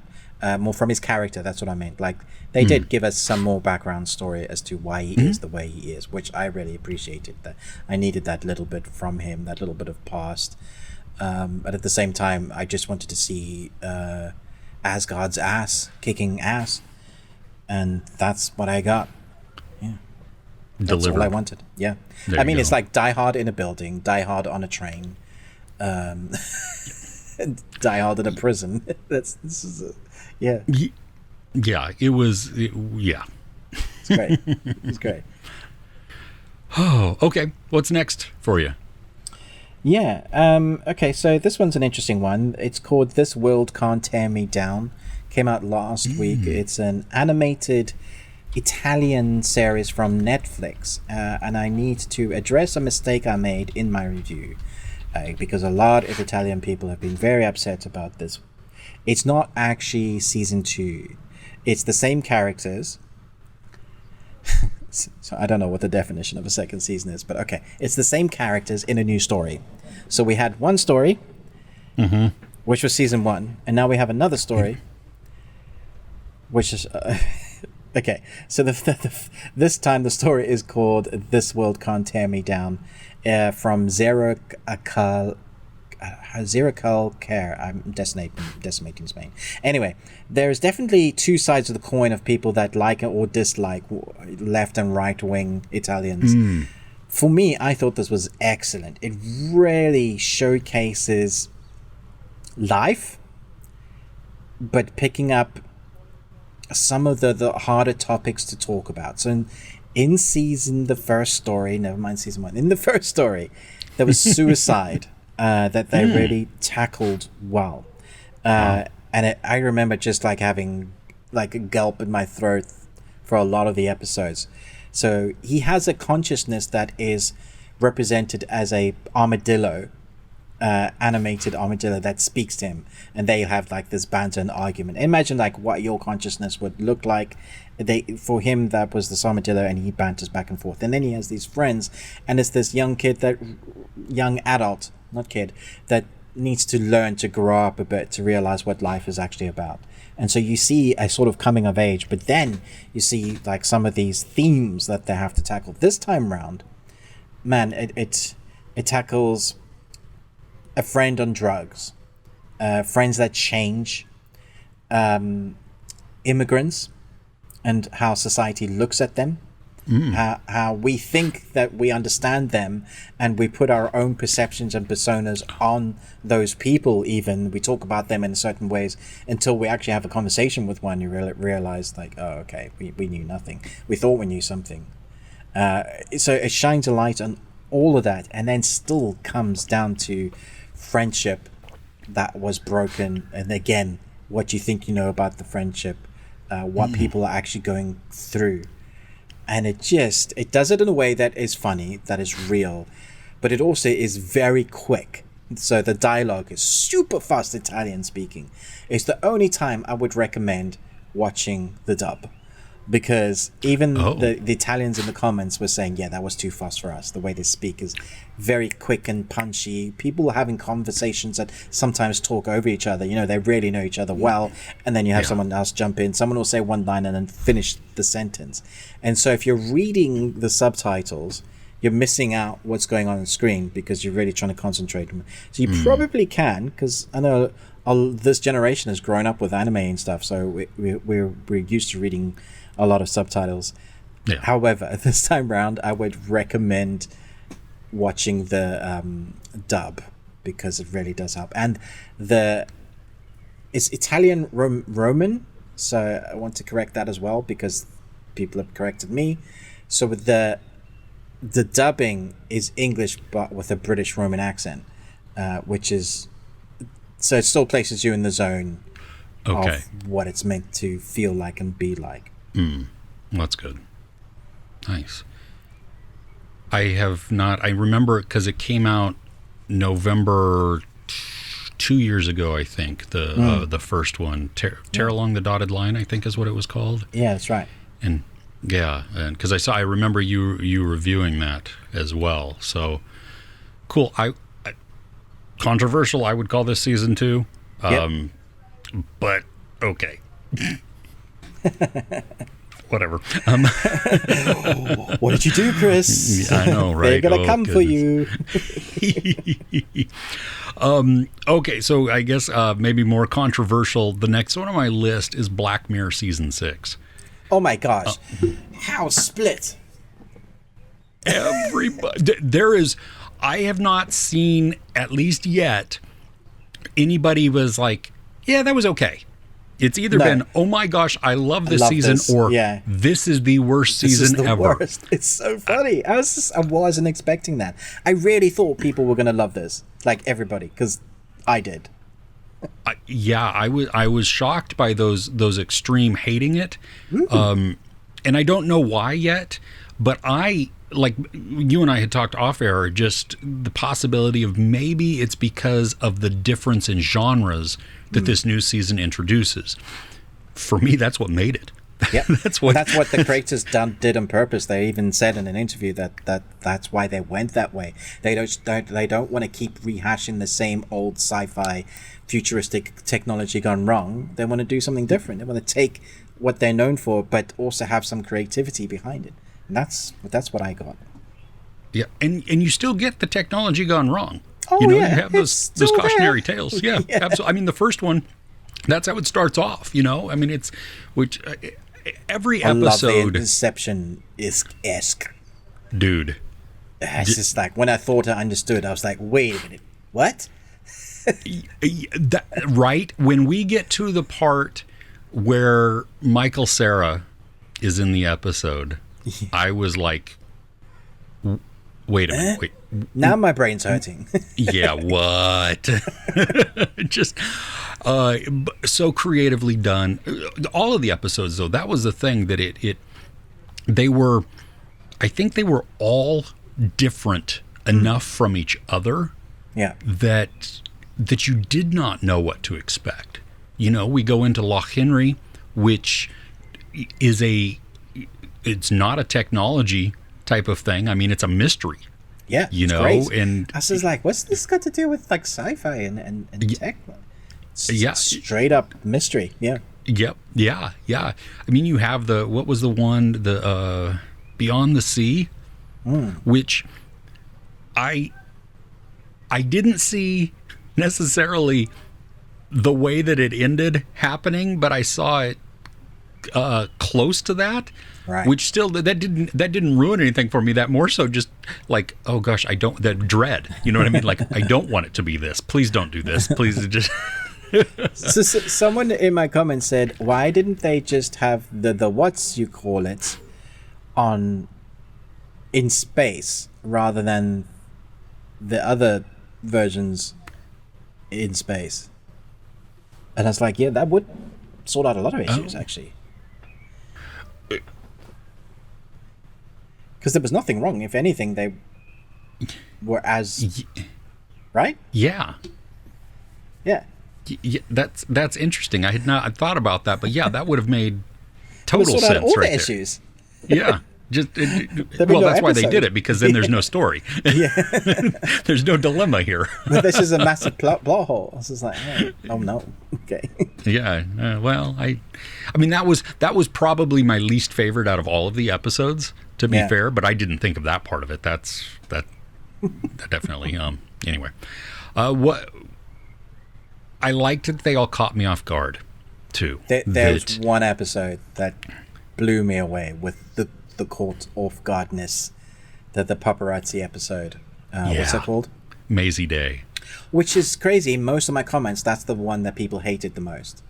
More from his character. That's what I meant. Like, they did give us some more background story as to why he is the way he is, which I really appreciated. That I needed that little bit from him, that little bit of past. But at the same time, I just wanted to see Asgard's ass kicking ass, and that's what I got. Yeah, that's all I wanted. Yeah, I mean, it's like Die Hard in a building, Die Hard on a train, Die Hard in a prison. Yeah. It was. It's great. It's great. Oh, okay. What's next for you? Yeah. Okay, so this one's an interesting one. It's called This World Can't Tear Me Down. Came out last week. It's an animated Italian series from Netflix. And I need to address a mistake I made in my review. Because a lot of Italian people have been very upset about this. It's not actually season 2. It's the same characters. So I don't know what the definition of a second season is, but okay. It's the same characters in a new story. So we had one story, which was season 1, and now we have another story, which is... okay, so this time the story is called This World Can't Tear Me Down, from Zero Care. I'm decimating Spain. Anyway, there's definitely two sides of the coin of people that like or dislike left and right wing Italians. For me, I thought this was excellent. It really showcases life, but picking up some of the harder topics to talk about. So in the first story, never mind season 1, in the first story, there was suicide. That they really tackled well. And I remember just like having like a gulp in my throat for a lot of the episodes. So he has a consciousness that is represented as a armadillo, animated armadillo that speaks to him, and they have like this banter and argument. Imagine like what your consciousness would look like. For him, that was this armadillo, and he banters back and forth. And then he has these friends, and it's this young adult, not kid, that needs to learn to grow up a bit to realize what life is actually about. And so you see a sort of coming of age, but then you see like some of these themes that they have to tackle. This time round, man, it tackles a friend on drugs, friends that change, immigrants, and how society looks at them. How we think that we understand them, and we put our own perceptions and personas on those people. Even we talk about them in certain ways until we actually have a conversation with one. You realize like, oh, okay, we knew nothing. We thought we knew something. So it shines a light on all of that, and then still comes down to friendship that was broken. And again, what you think you know about the friendship, what people are actually going through. And it does it in a way that is funny, that is real, but it also is very quick. So the dialogue is super fast Italian speaking. It's the only time I would recommend watching the dub, because even the Italians in the comments were saying, yeah, that was too fast for us. The way they speak is very quick and punchy. People are having conversations that sometimes talk over each other. You know, they really know each other well. And then you have someone else jump in. Someone will say one line and then finish the sentence. And so if you're reading the subtitles, you're missing out what's going on screen because you're really trying to concentrate. So you probably can, because I know this generation has grown up with anime and stuff. So we're used to reading a lot of subtitles. Yeah. However, this time round, I would recommend watching the dub, because it really does help. And it's Italian Roman, so I want to correct that as well, because people have corrected me. So with the dubbing is English but with a British Roman accent, which is, so it still places you in the zone of what it's meant to feel like and be like. That's good. Nice. I have not. I remember it because it came out November 2 years ago, I think. The first one, Tear Along the Dotted Line, I think is what it was called. Yeah, that's right. And and because I remember you reviewing that as well. So cool. I controversial. I would call this season 2. But okay. Whatever. What did you do, Chris? I know, right? They're gonna come goodness. for you. Okay, so I guess maybe more controversial. The next one on my list is Black Mirror season 6. Oh my gosh! How split? Everybody, there is. I have not seen, at least yet, anybody was like, yeah, that was okay. It's either been, oh my gosh, I love this season, or this is the worst season ever. Worst. It's so funny. I wasn't expecting that. I really thought people were going to love this, like everybody, because I did. I was shocked by those extreme hating it, and I don't know why yet. But like you and I had talked off air, just the possibility of maybe it's because of the difference in genres that this new season introduces. For me, that's what made it. Yeah, that's what the creators did on purpose. They even said in an interview that's why they went that way. They don't want to keep rehashing the same old sci-fi futuristic technology gone wrong. They want to do something different. They want to take what they're known for, but also have some creativity behind it. And that's what I got. Yeah, and you still get the technology gone wrong. Oh, you have those cautionary tales. Yeah, absolutely. I mean, the first one, that's how it starts off. I mean, it's every episode. I love the Inception-esque. Dude. It's just like, when I thought I understood, I was like, wait a minute, what? Right? When we get to the part where Michael Cera is in the episode, I was like, wait a minute, wait. Now my brain's hurting. Yeah, what? Just so creatively done. All of the episodes, though, that was the thing that I think they were all different enough from each other. Yeah. That you did not know what to expect. We go into Loch Henry, which is it's not a technology type of thing. I mean, it's a mystery. Yeah, great. And I was like, what's this got to do with like sci-fi and tech? Yeah, straight up mystery. Yeah. Yep. Yeah. Yeah. I mean, you have what was the one, the Beyond the Sea, which I didn't see necessarily the way that it ended happening, but I saw it close to that. Right. Which still that didn't ruin anything for me. That more so just like, oh gosh, that dread. You know what I mean? Like, I don't want it to be this. Please don't do this. Please just. So someone in my comments said, why didn't they just have the what's you call it in space rather than the other versions in space? And I was like, yeah, that would sort out a lot of issues, actually. Because there was nothing wrong. If anything, they were as... Right? Yeah. Yeah. Yeah, that's interesting. I had not thought about that, but yeah, that would have made total sense all right the there. issues. Yeah. Well, that's why they did it, because then there's no story. Yeah. There's no dilemma here. But this is a massive plot hole. I was just like, oh no. Okay. Yeah. Well, I mean, that was probably my least favorite out of all of the episodes, to be fair, but I didn't think of that part of it. That definitely, anyway. What I liked that they all caught me off guard, too. There's one episode that blew me away with the caught off guardness, the paparazzi episode. What's that called? Maisie Day. Which is crazy. Most of my comments, that's the one that people hated the most.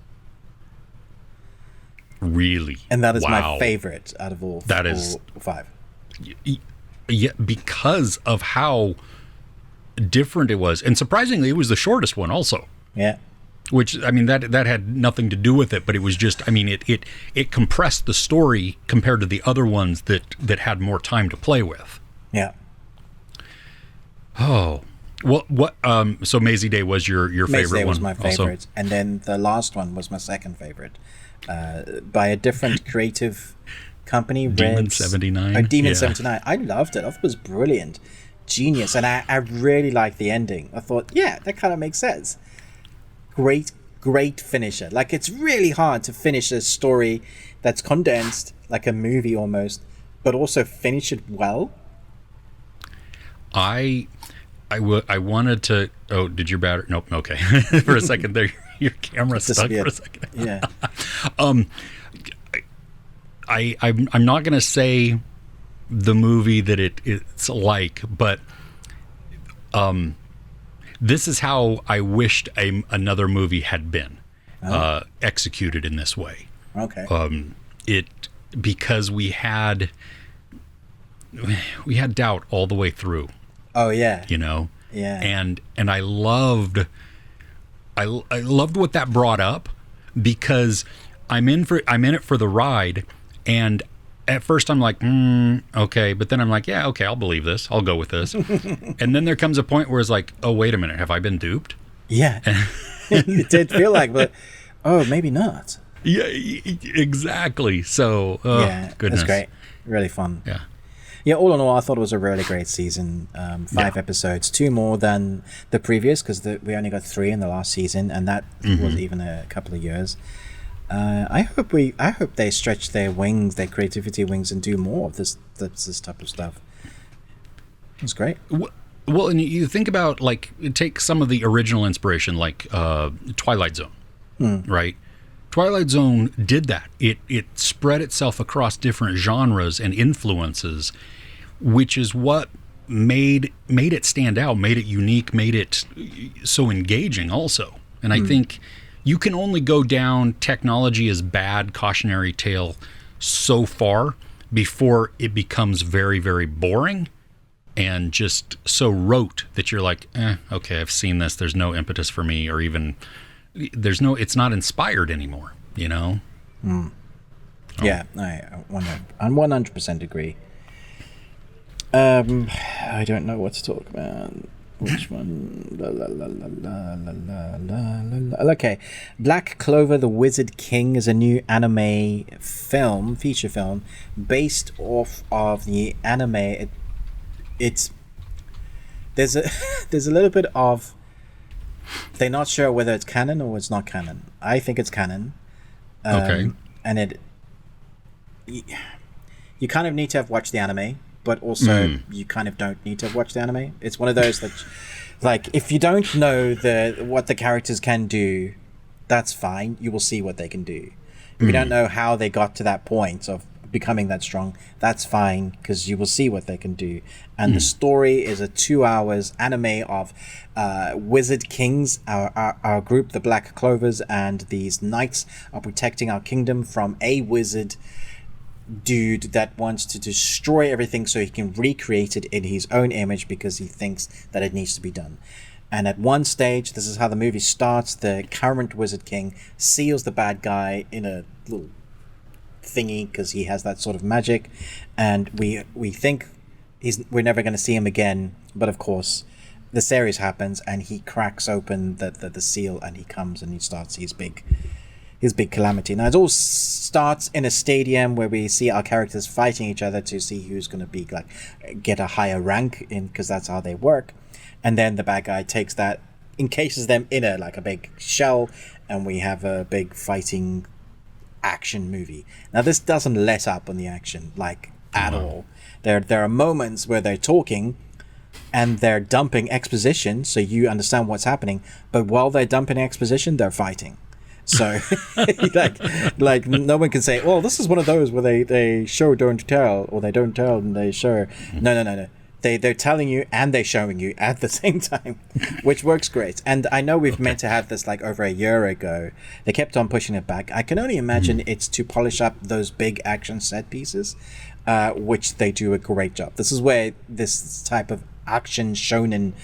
Really? And that is my favorite out of all five. Yeah, because of how different it was. And surprisingly, it was the shortest one also. Yeah. Which, I mean, that had nothing to do with it, but it was just, I mean, it compressed the story compared to the other ones that had more time to play with. Yeah. Oh. What so Maisie Day was your favorite one? Maisie Day was my favorite. Also? And then the last one was my second favorite. By a different creative company, Demon 79. Oh, Demon 79. I loved it. I thought it was brilliant. Genius. And I really liked the ending. I thought, yeah, that kind of makes sense. Great finisher. Like, it's really hard to finish a story that's condensed, like a movie almost, but also finish it well. I wanted to. Oh, did your battery? Nope. Okay. For a second there, your camera stuck for a second. Yeah. I'm not going to say the movie that it's like, but this is how I wished another movie had been executed in this way. Okay. Because we had doubt all the way through. Oh yeah. You know. Yeah. And I loved what that brought up, because I'm in it for the ride, and at first I'm like, okay, but then I'm like, yeah, okay, I'll believe this. I'll go with this. And then there comes a point where it's like, oh, wait a minute, have I been duped? Yeah. It did feel like, but maybe not. Yeah, exactly. So, goodness. It's great. Really fun. Yeah. Yeah, all in all, I thought it was a really great season. 5 episodes, 2 more than the previous, because we only got 3 in the last season, and that was even a couple of years. I hope they stretch their creativity wings, and do more of this type of stuff. It's great. Well, and you think about, like, take some of the original inspiration, like Twilight Zone, right? Twilight Zone did that. It spread itself across different genres and influences, which is what made it stand out, made it unique, made it so engaging also. And I think you can only go down technology as bad cautionary tale so far before it becomes very, very boring and just so rote that you're like, okay, I've seen this. There's no impetus for me, or even it's not inspired anymore, you know? Yeah, I 100% agree. I don't know what to talk about. Which one? Okay. Black Clover, the Wizard King is a new anime feature film, based off of the anime. There's a little bit of, they're not sure whether it's canon or it's not canon. I think it's canon. Okay. And you kind of need to have watched the anime, but also you kind of don't need to have watched the anime. It's one of those that, like, if you don't know what the characters can do, that's fine. You will see what they can do. If you don't know how they got to that point of becoming that strong, that's fine, because you will see what they can do. And the story is a 2 hours anime of wizard kings, our group, the Black Clovers, and these knights are protecting our kingdom from a wizard dude that wants to destroy everything so he can recreate it in his own image because he thinks that it needs to be done. And at one stage, this is how the movie starts, the current Wizard King seals the bad guy in a little thingy because he has that sort of magic, and we think we're never going to see him again, but of course the series happens and he cracks open the seal and he comes and he starts his big calamity. Now it all starts in a stadium where we see our characters fighting each other to see who's going to be get a higher rank in, because that's how they work. And then the bad guy takes that, encases them in a big shell, and we have a big fighting action movie. Now this doesn't let up on the action at all. There are moments where they're talking and they're dumping exposition so you understand what's happening, but while they're dumping exposition, they're fighting. So like no one can say, well, this is one of those where they show don't tell, or they don't tell and they show. No. They're telling you and they're showing you at the same time, which works great. And I know we've meant to have this over a year ago. They kept on pushing it back. I can only imagine it's to polish up those big action set pieces, which they do a great job. This is where this type of action shonen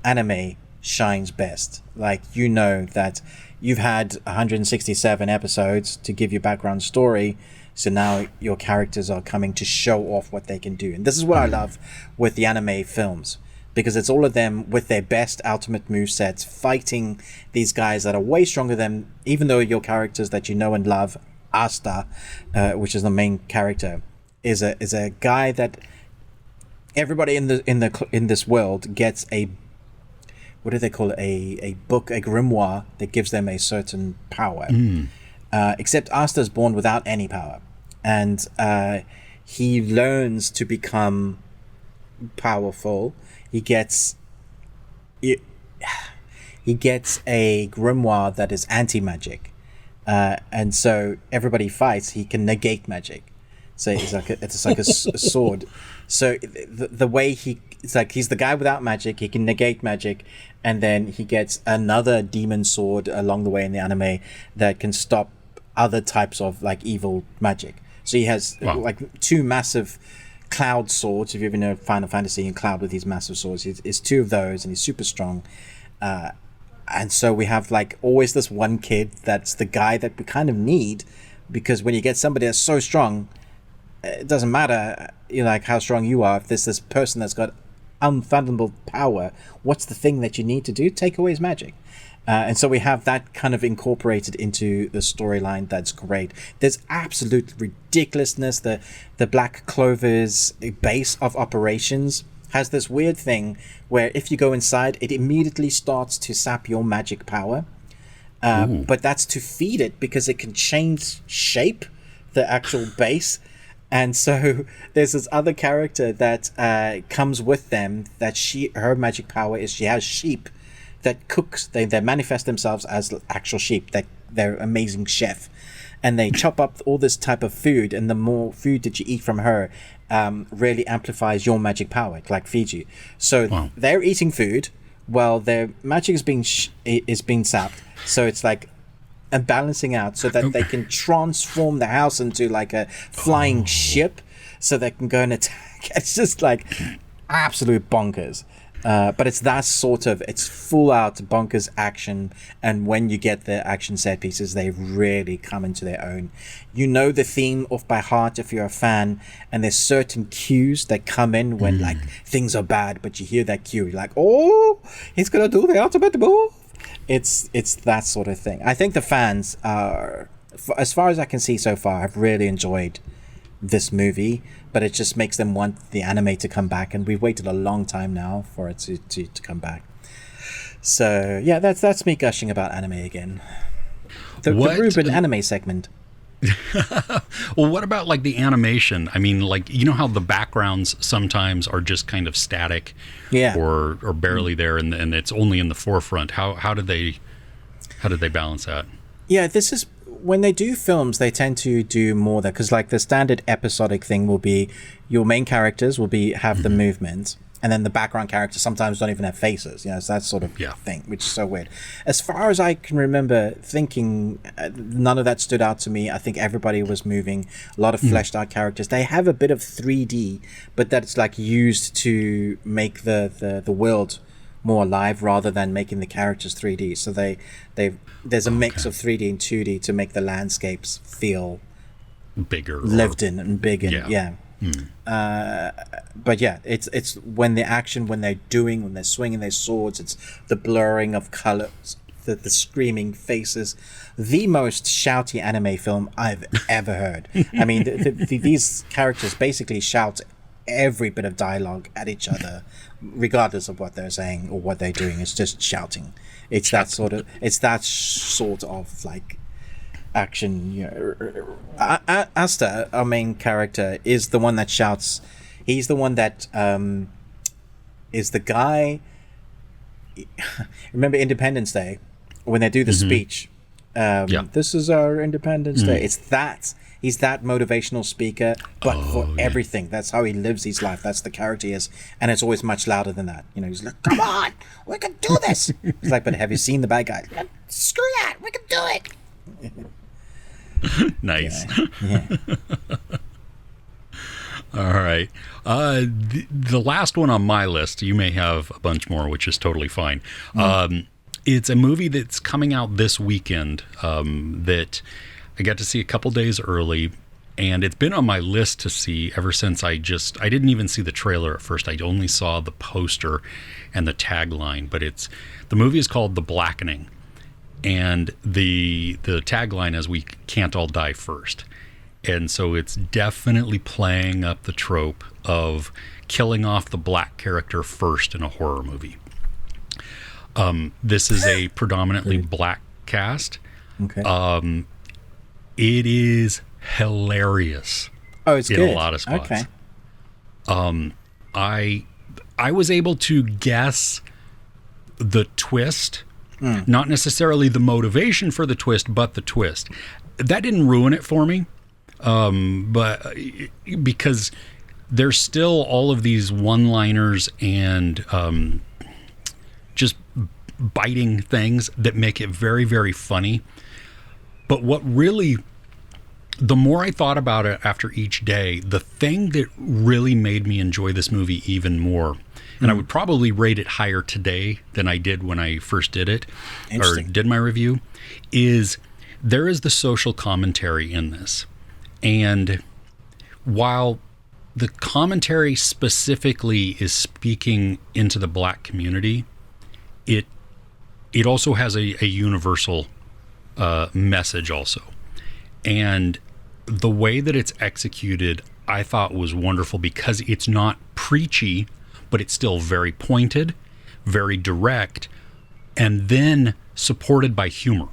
anime shines best. That you've had 167 episodes to give you background story, so now your characters are coming to show off what they can do. And this is what I love with the anime films, because it's all of them with their best ultimate movesets fighting these guys that are way stronger than, even though your characters that you know and love, Asta, which is the main character, is a guy that everybody in this world gets a, what do they call it, a book, a grimoire that gives them a certain power. Except Asta's born without any power, and he learns to become powerful. He gets a grimoire that is anti-magic, and so everybody fights. He can negate magic, so it's like a sword. So the way he's the guy without magic. He can negate magic, and then he gets another demon sword along the way in the anime that can stop other types of evil magic. So he has two massive cloud swords. If you ever know Final Fantasy and Cloud with these massive swords, it's two of those, and he's super strong. And so we have always this one kid that's the guy that we kind of need, because when you get somebody that's so strong, it doesn't matter how strong you are. If there's this person that's got unfathomable power, what's the thing that you need to do? Take away his magic. And so we have that kind of incorporated into the storyline. That's great. There's absolute ridiculousness. The Black Clover's base of operations has this weird thing where if you go inside, it immediately starts to sap your magic power. But that's to feed it, because it can change shape, the actual base. And so there's this other character that comes with them, that her magic power is she has sheep that cooks. They manifest themselves as actual sheep. They're amazing chef, and they chop up all this type of food, and the more food that you eat from her really amplifies your magic power. It feeds you. So they're eating food while their magic is being sapped. So it's and balancing out so that they can transform the house into a flying ship, so they can go and attack. It's just absolute bonkers. But it's that sort of, it's full out bonkers action, and when you get the action set pieces, they really come into their own. You know the theme off by heart if you're a fan, and there's certain cues that come in when things are bad, but you hear that cue, you're oh, he's gonna do the ultimate move. It's that sort of thing. I think the fans are, as far as I can see so far, have really enjoyed this movie, but it just makes them want the anime to come back, and we've waited a long time now for it to come back. So yeah, that's me gushing about anime again. The Ruben anime segment. Well, what about like the animation? I mean, like, you know how the backgrounds sometimes are just kind of static, Yeah. or barely there, and it's only in the forefront. How did they balance that? Yeah, this is when they do films, they tend to do more that, because like the standard episodic thing will be your main characters will have the movement, and then the background characters sometimes don't even have faces. You know, it's that sort of thing, which is so weird. As far as I can remember thinking, none of that stood out to me. I think everybody was moving, a lot of fleshed out characters. They have a bit of 3D, but that's like used to make the world more alive rather than making the characters 3D. So there's a mix of 3D and 2D to make the landscapes feel bigger, lived in and big, and but yeah, it's when they're swinging their swords, it's the blurring of colors, the screaming faces, the most shouty anime film I've ever heard. I mean, these characters basically shout every bit of dialogue at each other, regardless of what they're saying or what they're doing. It's just shouting. It's that sort of like action. You know, Asta, our main character, is the one that shouts. He's the one that is the guy. Remember Independence Day when they do the speech? This is our Independence Day. It's that. He's that motivational speaker, but for everything. That's how he lives his life. That's the character he is. And it's always much louder than that. You know, he's like, come on, we can do this. He's like, but have you seen the bad guy? Screw that, we can do it. Nice. Yeah. All right. The last one on my list, you may have a bunch more, which is totally fine. It's a movie that's coming out this weekend that I got to see a couple days early, and it's been on my list to see ever since I didn't even see the trailer at first. I only saw the poster and the tagline, but the movie is called The Blackening, and the tagline is "We can't all die first." And so it's definitely playing up the trope of killing off the black character first in a horror movie. This is a predominantly black cast. Okay. It is hilarious. Oh, it's in good. A lot of spots. Okay. I was able to guess the twist, not necessarily the motivation for the twist, but the twist. That didn't ruin it for me, but because there's still all of these one-liners and just biting things that make it very, very funny. But what really, the more I thought about it after each day, the thing that really made me enjoy this movie even more, and I would probably rate it higher today than I did when I first did it, or did my review, is there is the social commentary in this. And while the commentary specifically is speaking into the black community, it also has a universal message also. And the way that it's executed, I thought was wonderful because it's not preachy, but it's still very pointed, very direct, and then supported by humor.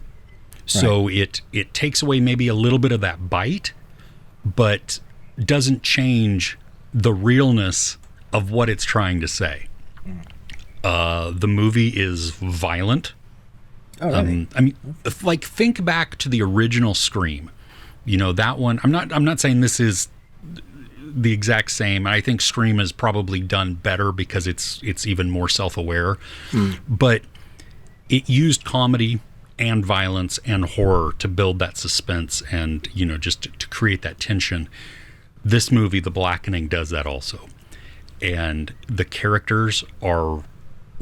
So it takes away maybe a little bit of that bite, but doesn't change the realness of what it's trying to say. The movie is violent. Oh, really? I mean, like, think back to the original Scream. You know, that one. I'm not saying this is the exact same. I think Scream is probably done better because it's even more self-aware. But it used comedy and violence and horror to build that suspense and, you know, just to create that tension. This movie, The Blackening, does that also. And the characters are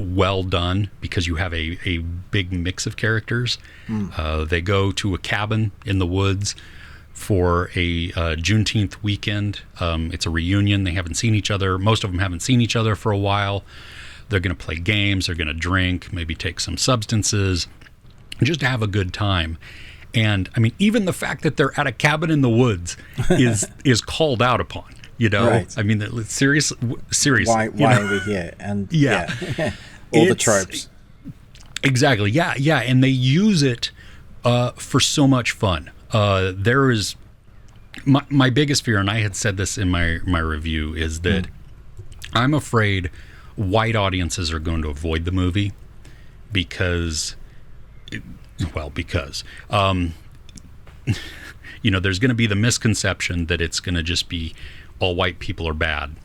well done because you have a big mix of characters. They go to a cabin in the woods for a Juneteenth weekend. It's a reunion. They haven't seen each other. Most of them haven't seen each other for a while. They're going to play games. They're going to drink, maybe take some substances, just to have a good time. And I mean, even the fact that they're at a cabin in the woods is called out upon. You know, right. I mean, serious. Why are we here? And yeah. All the tropes. Exactly. Yeah. And they use it for so much fun. There is my biggest fear, and I had said this in my review, is that I'm afraid white audiences are going to avoid the movie because there's going to be the misconception that it's going to just be all white people are bad,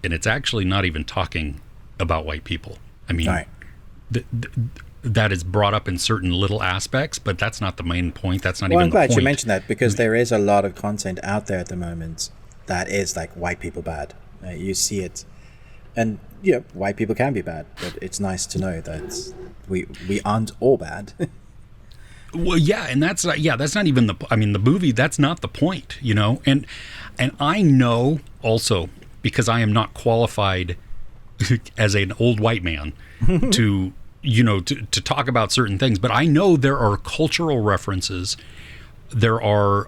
and it's actually not even talking about white people. I mean, right. That is brought up in certain little aspects, but that's not the main point. That's not well, even the point. I'm glad you mentioned that, because there is a lot of content out there at the moment that is like white people bad. You see it, and white people can be bad, but it's nice to know that we aren't all bad. Well, yeah, and that's not even the movie. That's not the point, And I know also, because I am not qualified as an old white man to talk about certain things, but I know there are cultural references. There are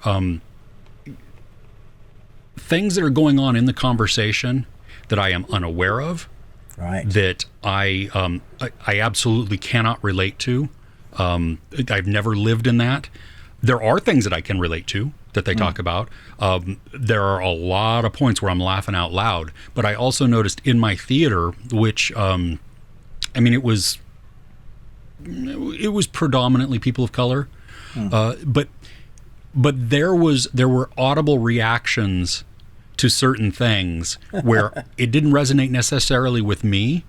things that are going on in the conversation that I am unaware of, right? That I absolutely cannot relate to. I've never lived in that. There are things that I can relate to that they talk about. There are a lot of points where I'm laughing out loud, but I also noticed in my theater, which it was predominantly people of color, but there were audible reactions to certain things where it didn't resonate necessarily with me,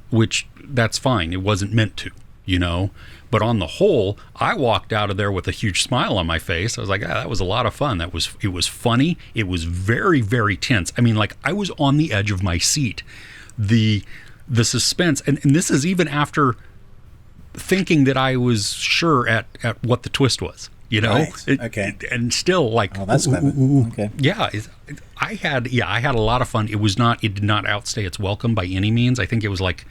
which that's fine. It wasn't meant to, But on the whole, I walked out of there with a huge smile on my face. I was like, that was a lot of fun. It was funny. It was very, very tense. I mean, like, I was on the edge of my seat. The suspense, and this is even after thinking that I was sure at what the twist was, Right. Okay. And still, like, oh, that's clever. Okay. Yeah, I had a lot of fun. It did not outstay its welcome by any means. I think it was like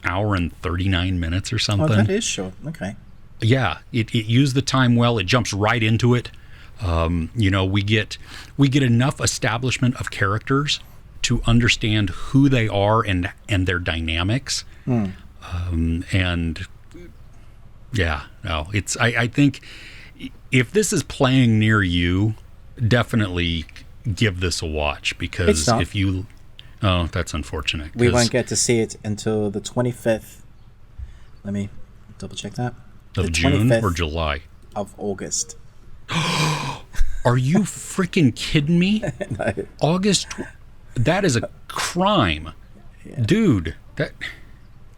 hour and 39 minutes or something. Oh, that is short. Okay. Yeah, it used the time well. It jumps right into it. We get enough establishment of characters to understand who they are and their dynamics. I think if this is playing near you, definitely give this a watch, because if you... Oh, that's unfortunate. We won't get to see it until the 25th. Let me double check that. Of June or July? Of August. Are you freaking kidding me? No. August? That is a crime. Yeah. Dude, that...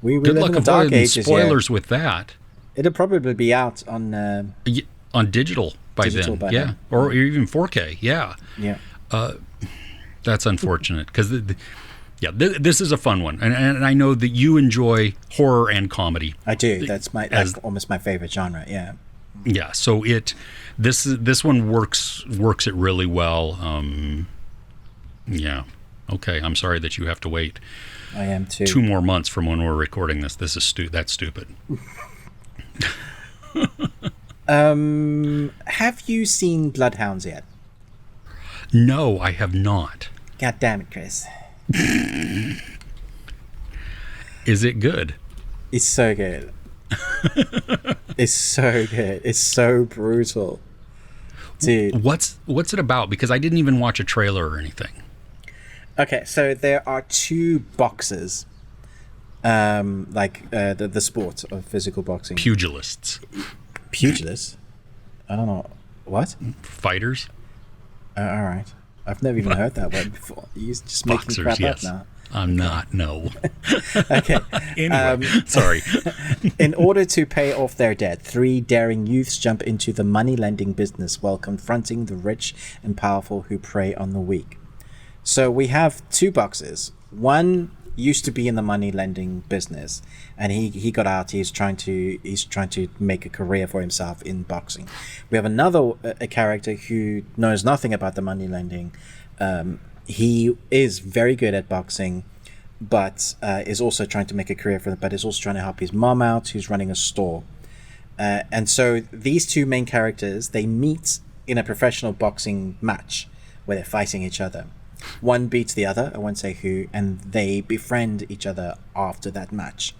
We good live luck in the dark avoiding ages, spoilers with that. It'll probably be out on digital by then. Then. Or even 4K. Yeah. Yeah. That's unfortunate, because this is a fun one, and I know that you enjoy horror and comedy. I do. That's almost my favorite genre. Yeah. Yeah. So this one works it really well. Yeah. Okay. I'm sorry that you have to wait. I am too. 2 more months from when we're recording this. This is that's stupid. Have you seen Bloodhounds yet? No, I have not. God damn it, Chris. Is it good? It's so good. It's so good. It's so brutal. Dude. What's it about? Because I didn't even watch a trailer or anything. Okay, so there are 2 boxers, the sport of physical boxing. Pugilists. Pugilists? I don't know. What? Fighters? All right. I've never even heard that word before. You're just making crap up now. I'm not, no. Okay. Anyway, sorry. In order to pay off their debt, 3 daring youths jump into the money-lending business while confronting the rich and powerful who prey on the weak. So we have 2 boxers. One used to be in the money lending business, and he got out. He's trying to make a career for himself in boxing. We have another a character who knows nothing about the money lending. He is very good at boxing, but is also trying to make a career for it. But is also trying to help his mom out, who's running a store. And so these 2 main characters, they meet in a professional boxing match where they're fighting each other. One beats the other, I won't say who, and they befriend each other after that match.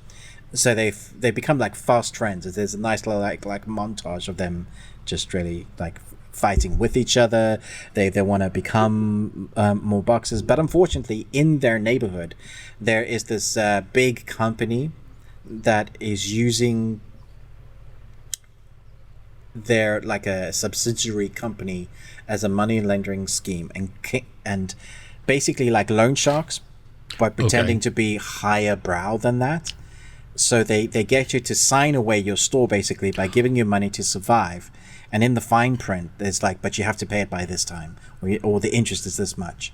So they become like fast friends. There's a nice little like montage of them just really like fighting with each other. They want to become more boxers. But unfortunately, in their neighborhood, there is this big company that is using their, like, a subsidiary company as a money laundering scheme, and basically like loan sharks, by pretending to be higher brow than that. So they get you to sign away your store basically by giving you money to survive. And in the fine print, there's like, but you have to pay it by this time, or the interest is this much.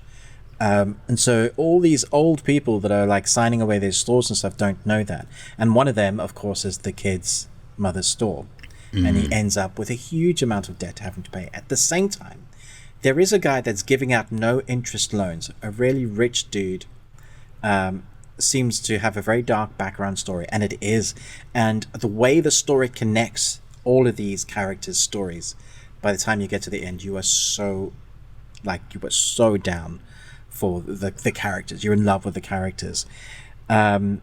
And so all these old people that are like signing away their stores and stuff don't know that. And one of them, of course, is the kid's mother's store. And he ends up with a huge amount of debt having to pay. At the same time, there is a guy that's giving out no interest loans, a really rich dude. Seems to have a very dark background story, and it is. And the way the story connects all of these characters' stories, by the time you get to the end, you are so down for the characters. You're in love with the characters. The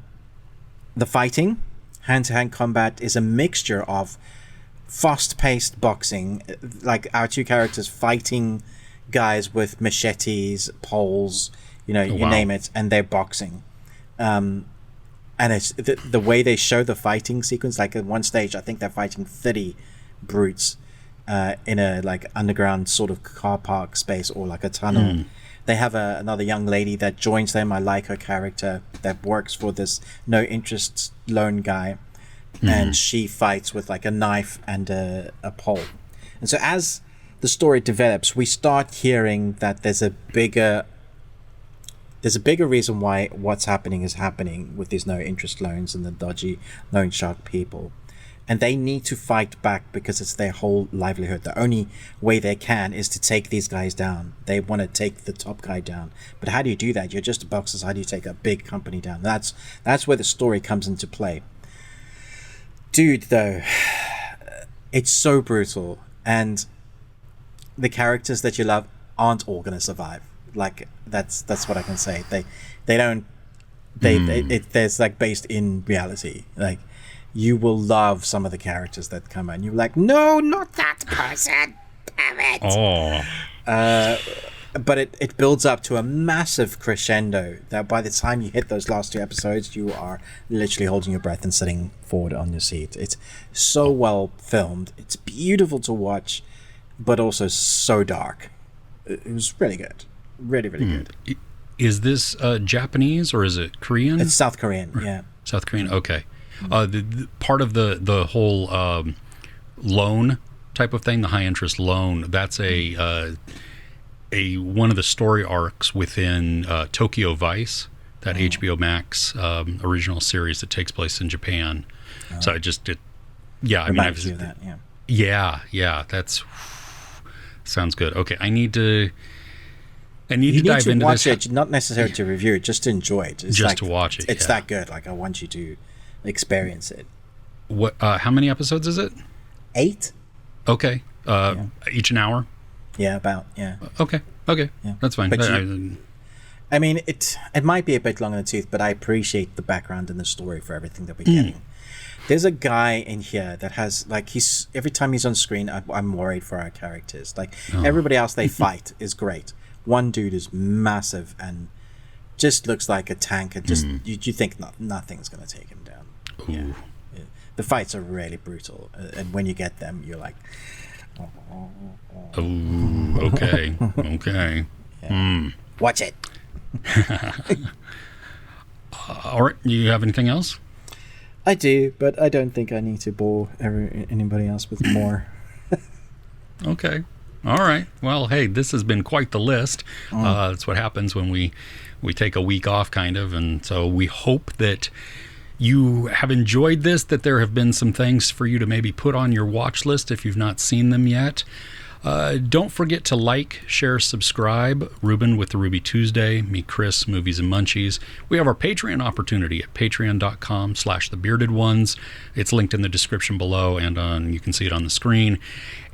fighting, hand-to-hand combat, is a mixture of fast-paced boxing, like our two characters fighting guys with machetes, poles, you name it, and they're boxing. And it's the way they show the fighting sequence. Like at one stage, I think they're fighting 30 brutes in a like underground sort of car park space, or like a tunnel. They have another young lady that joins them. I like her character, that works for this no interest loan guy. And she fights with like a knife and a pole. And so as the story develops, we start hearing that there's a bigger reason why what's happening is happening with these no interest loans and the dodgy loan shark people. And they need to fight back because it's their whole livelihood. The only way they can is to take these guys down. They want to take the top guy down. But how do you do that? You're just a boxer. How do you take a big company down? That's where the story comes into play. Dude, though, it's so brutal. And the characters that you love aren't all going to survive. Like, that's what I can say. There's like based in reality. Like, you will love some of the characters that come out, and you're like, no, not that person, damn it. But it builds up to a massive crescendo that by the time you hit those last two episodes, you are literally holding your breath and sitting forward on your seat. It's so well filmed. It's beautiful to watch, but also so dark. It was really good. Really, really good. Is this Japanese or is it Korean? It's South Korean, yeah. South Korean, okay. The part of the whole loan type of thing, the high interest loan, that's a one of the story arcs within Tokyo Vice, that HBO Max original series that takes place in Japan. So I've that, yeah. That's sounds good. Okay, I need to dive into watch this. it, not necessarily to review it, just to enjoy it. It's just like, to watch it. It's that good. Like, I want you to experience it. What? How many episodes is it? 8. Okay. Each an hour. Yeah, about. Yeah. Okay. Yeah. That's fine. But I mean, it might be a bit long in the tooth, but I appreciate the background and the story for everything that we're getting. There's a guy in here that has, like, every time he's on screen, I'm worried for our characters. Like, everybody else they fight is great. One dude is massive and just looks like a tank, and just you think nothing's going to take him down. Yeah. The fights are really brutal, and when you get them, you're like, okay. Yeah. Watch it. All right, you have anything else? I do, but I don't think I need to bore anybody else with more. Okay. All right. Well, hey, this has been quite the list. That's what happens when we take a week off, kind of. And so we hope that you have enjoyed this, that there have been some things for you to maybe put on your watch list if you've not seen them yet. Don't forget to like, share, subscribe. Ruben with the Ruby Tuesday, me, Chris, Movies and Munchies. We have our Patreon opportunity at patreon.com/thebeardedones. It's linked in the description below, and you can see it on the screen.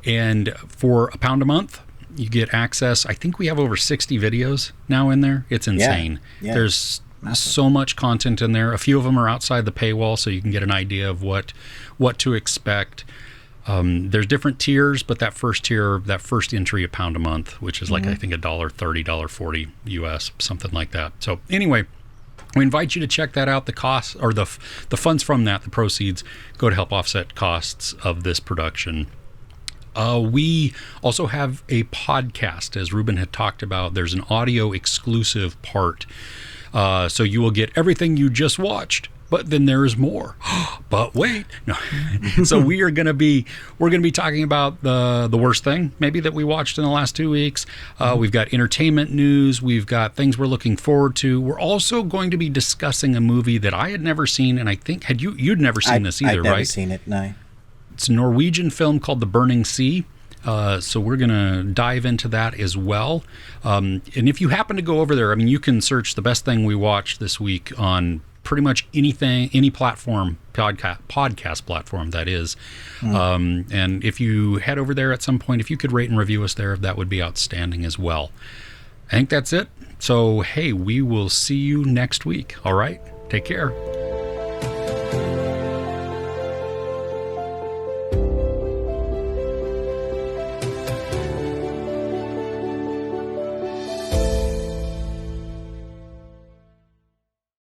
And for £1 a month, you get access. I think we have over 60 videos now in there. It's insane. Yeah. There's so much content in there. A few of them are outside the paywall, so you can get an idea of what to expect. There's different tiers, but that first tier, that first entry, £1 a month, which is like, I think $1.30, $1.40 US, something like that. So anyway, we invite you to check that out. The costs, or the funds from that, the proceeds, go to help offset costs of this production. We also have a podcast, as Ruben had talked about. There's an audio exclusive part. So you will get everything you just watched, but then there is more. But wait, no. So we're going to be talking about the worst thing maybe that we watched in the last 2 weeks. We've got entertainment news. We've got things we're looking forward to. We're also going to be discussing a movie that I had never seen, and I think you'd never seen this either, right? I've never seen it, no. It's a Norwegian film called The Burning Sea. So we're going to dive into that as well. And if you happen to go over there, I mean, you can search the best thing we watched this week on pretty much anything, any platform, podcast platform, that is. And if you head over there at some point, if you could rate and review us there, that would be outstanding as well. I think that's it. So, hey, we will see you next week. All right? Take care.